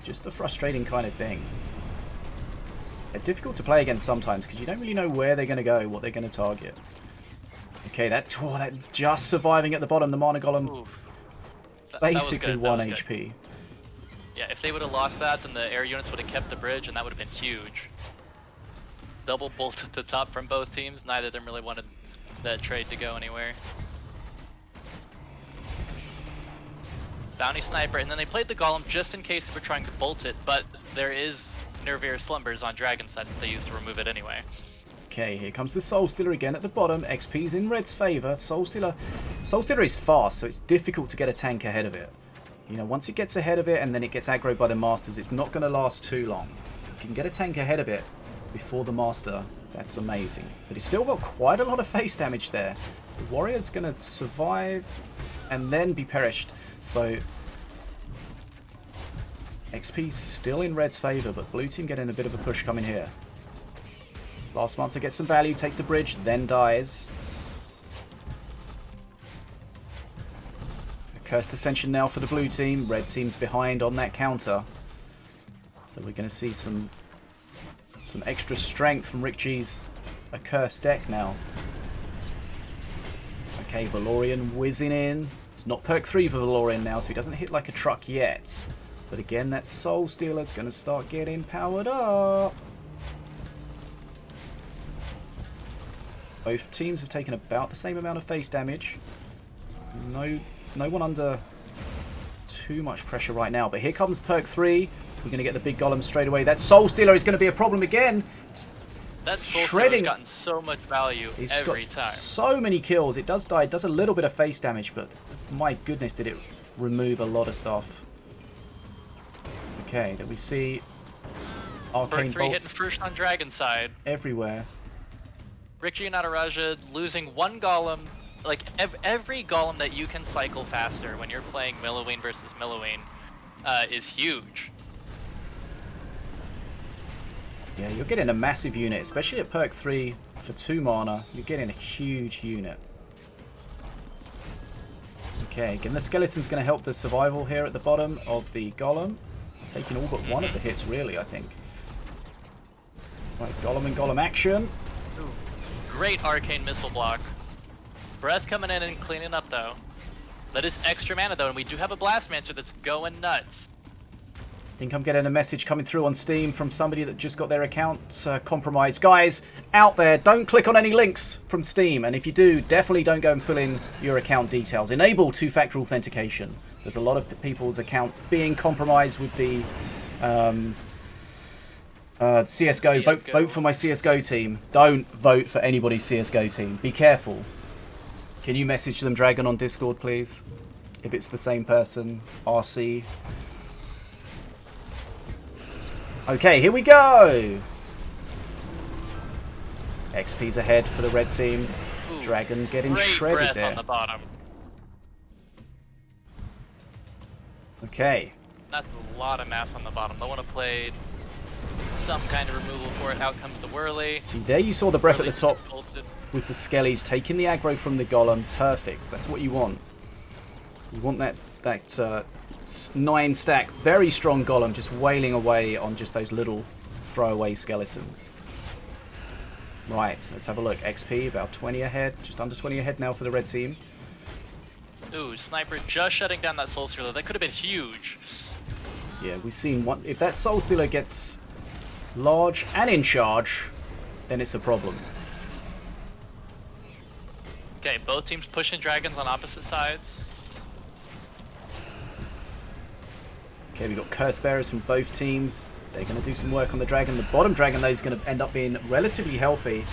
Just a frustrating kind of thing. They're difficult to play against sometimes because you don't really know where they're going to go, what they're going to target. Okay, that just surviving at the bottom. The Mana Golem basically 1 HP. Yeah, if they would have lost that, then the air units would have kept the bridge, and that would have been huge. Double bolt at the top from both teams. Neither of them really wanted that trade to go anywhere. Bounty Sniper, and then they played the Golem just in case they were trying to bolt it, but there is Nervir Slumbers on Dragon's side that they used to remove it anyway. Okay, here comes the Soul Stealer again at the bottom. XP's in Red's favour. Soul Stealer is fast, so it's difficult to get a tank ahead of it. You know, once it gets ahead of it and then it gets aggroed by the Masters, it's not going to last too long. If you can get a tank ahead of it before the Master, that's amazing. But he's still got quite a lot of face damage there. The Warrior's going to survive and then be perished. So XP's still in Red's favour, but blue team getting a bit of a push coming here. Last Monster gets some value, takes the bridge, then dies. They're Cursed Ascension now for the blue team. Red team's behind on that counter. So we're going to see some extra strength from RickG's Accursed deck now. Okay, Valorian whizzing in. It's not perk 3 for Valorian now, so he doesn't hit like a truck yet. But again, that Soul Stealer's going to start getting powered up. Both teams have taken about the same amount of face damage. No one under too much pressure right now. But here comes perk 3. We're going to get the big golem straight away. That Soul Stealer is going to be a problem again. It's that Soul shredding. Stealer's gotten so much value every time. So many kills. It does die. It does a little bit of face damage, but my goodness, did it remove a lot of stuff. Okay, then we see Arcane Perk 3 hitting Bolts first on Dragon side. everywhere. RickG and Nataraja losing one golem. Like, every golem that you can cycle faster when you're playing Milloween versus Milloween is huge. Yeah, you're getting a massive unit, especially at perk 3 for 2 mana. You're getting a huge unit. Okay, again, the skeleton's going to help the survival here at the bottom of the golem. Taking all but one of the hits, really, I think. Right, golem and golem action. Ooh, great arcane missile block. Breath coming in and cleaning up, though. That is extra mana, though, and we do have a Blastmancer that's going nuts. I think I'm getting a message coming through on Steam from somebody that just got their account compromised. Guys, out there, don't click on any links from Steam. And if you do, definitely don't go and fill in your account details. Enable two-factor authentication. There's a lot of people's accounts being compromised with the CSGO. Vote for my CSGO team. Don't vote for anybody's CSGO team. Be careful. Can you message them, Dragon, on Discord, please? If it's the same person. RC. Okay, here we go! XP's ahead for the red team. Ooh, Dragon getting great shredded breath there. on the bottom. Okay. That's a lot of mass on the bottom. They'll want to play some kind of removal for it. Out comes the Whirly. See, there you saw the breath at the top Bolted. with the Skellies taking the aggro from the Golem. Perfect. That's what you want. You want that 9-stack, very strong Golem just wailing away on just those little throwaway skeletons. Right, let's have a look. XP about 20 ahead, just under 20 ahead now for the red team. Ooh, Sniper just shutting down that Soul Stealer. That could have been huge. Yeah, we've seen one. If that Soul Stealer gets large and in charge, then it's a problem. Okay, both teams pushing dragons on opposite sides. Okay, we've got Curse Bearers from both teams. They're going to do some work on the dragon. The bottom dragon, though, is going to end up being relatively healthy.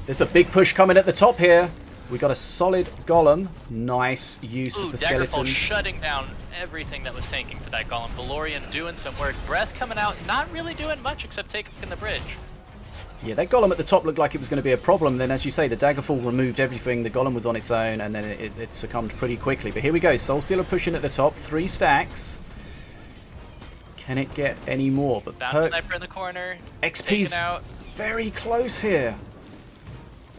There's a big push coming at the top here. We got a solid golem. Nice use of the Daggerfall skeletons. shutting down everything that was tanking for that golem. Valorian doing some work. Breath coming out, not really doing much except taking the bridge. Yeah, that golem at the top looked like it was going to be a problem. Then, as you say, the Daggerfall removed everything. The golem was on its own, and then it succumbed pretty quickly. But here we go. Soul Stealer pushing at the top. 3 stacks. Can it get any more? But Down Sniper in the corner. XP's out. very close here.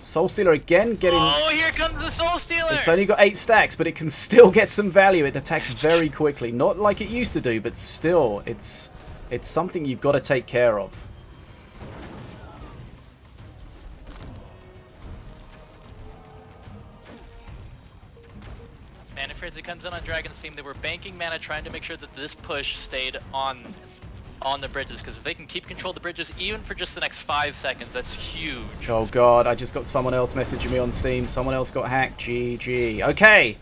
Soul Stealer again getting... Oh, here comes the Soul Stealer! It's only got 8 stacks, but it can still get some value. It attacks very quickly. Not like it used to do, but still, it's something you've got to take care of. Man, if it comes in on Dragon's team, they were banking mana trying to make sure that this push stayed on the bridges, because if they can keep control of the bridges even for just the next 5 seconds, that's huge. Oh god, I just got someone else messaging me on Steam. Someone else got hacked. GG. Okay.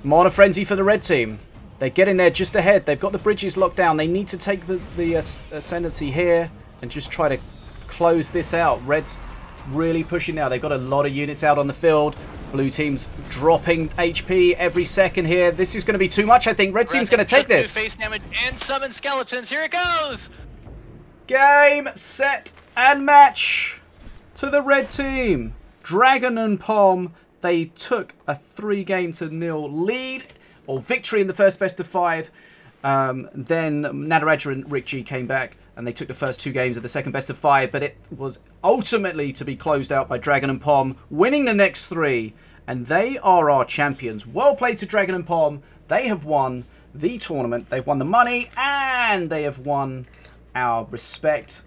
Mana Frenzy for the red team. They get in there just ahead. They've got the bridges locked down. They need to take the ascendancy here and just try to close this out. Red's really pushing now. They've got a lot of units out on the field. Blue team's dropping HP every second here. This is going to be too much, I think. Red team's going to take this. Face damage and summon skeletons. Here it goes. Game, set, and match to the red team. Dragon and Pom, they took a 3-0 lead, or victory in the first best of 5. Then Nataraja and RickG came back, and they took the first 2 games of the second best of 5, but it was ultimately to be closed out by Dragon and Pom, winning the next 3 And they are our champions. Well played to Dragon and Palm. They have won the tournament. They've won the money, and they have won our respect.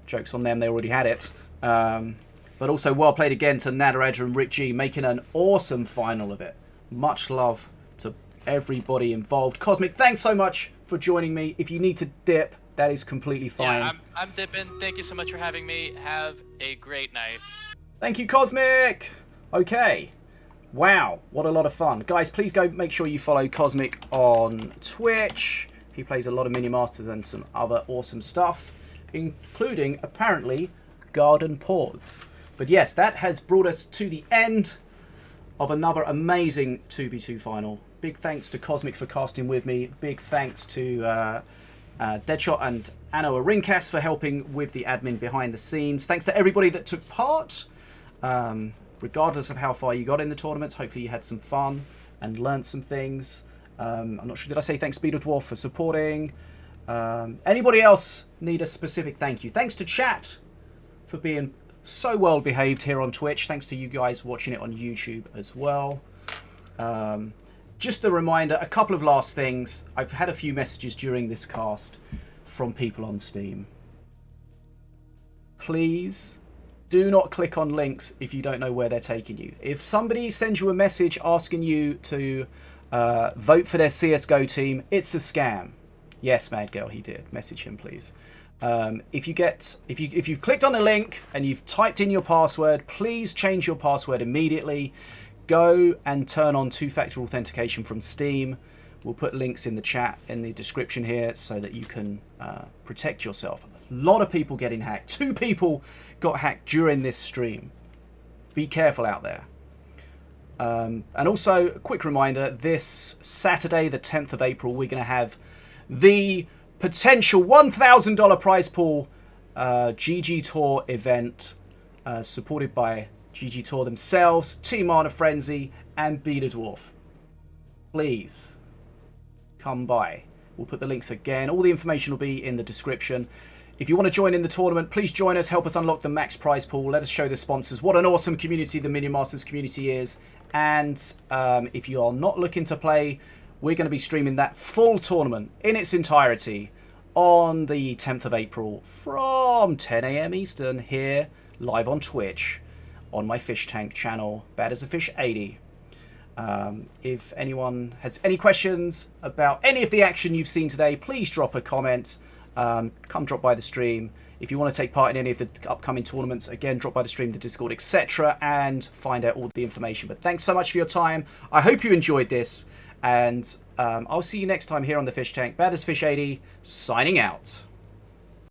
Joke's on them, they already had it. But also well played again to Nataraja and RickG, making an awesome final of it. Much love to everybody involved. Cosmic, thanks so much for joining me. If you need to dip, that is completely fine. Yeah, I'm dipping. Thank you so much for having me. Have a great night. Thank you, Cosmic. Okay. Wow, what a lot of fun. Guys, please go make sure you follow Cosmic on Twitch. He plays a lot of Mini Masters and some other awesome stuff, including, apparently, Garden Paws. But yes, that has brought us to the end of another amazing 2v2 final. Big thanks to Cosmic for casting with me. Big thanks to Deadshot and Anno Arinkas for helping with the admin behind the scenes. Thanks to everybody that took part. Regardless of how far you got in the tournaments, hopefully you had some fun and learned some things. I'm not sure, did I say thanks BlitzVernichtung for supporting? Anybody else need a specific thank you? Thanks to chat for being so well behaved here on Twitch. Thanks to you guys watching it on YouTube as well. Just a reminder, a couple of last things. I've had a few messages during this cast from people on Steam. Please do not click on links if you don't know where they're taking you. If somebody sends you a message asking you to vote for their CSGO team, it's a scam. Yes, Mad Girl, he did. Message him, please. If you've clicked on a link and you've typed in your password, please change your password immediately. Go and turn on two-factor authentication from Steam. We'll put links in the chat, in the description here, so that you can protect yourself. A lot of people getting hacked. 2 people got hacked during this stream. Be careful out there. And also, a quick reminder, this Saturday, the 10th of April, we're going to have the potential $1,000 prize pool GGTour event supported by GGTour themselves, Team Mana Frenzy, and BlitzVernichtung. Please come by. We'll put the links again. All the information will be in the description. If you want to join in the tournament, please join us. Help us unlock the max prize pool. Let us show the sponsors what an awesome community the Minion Masters community is. And if you are not looking to play, we're going to be streaming that full tournament in its entirety on the 10th of April from 10 AM Eastern here live on Twitch on my Fish Tank channel, Bad as a Fish 80. If anyone has any questions about any of the action you've seen today, please drop a comment. Come drop by the stream. If you want to take part in any of the upcoming tournaments, again, drop by the stream, the Discord, etc., and find out all the information. But thanks so much for your time. I hope you enjoyed this, and I'll see you next time here on the Fish Tank. Bad as Fish 80, signing out.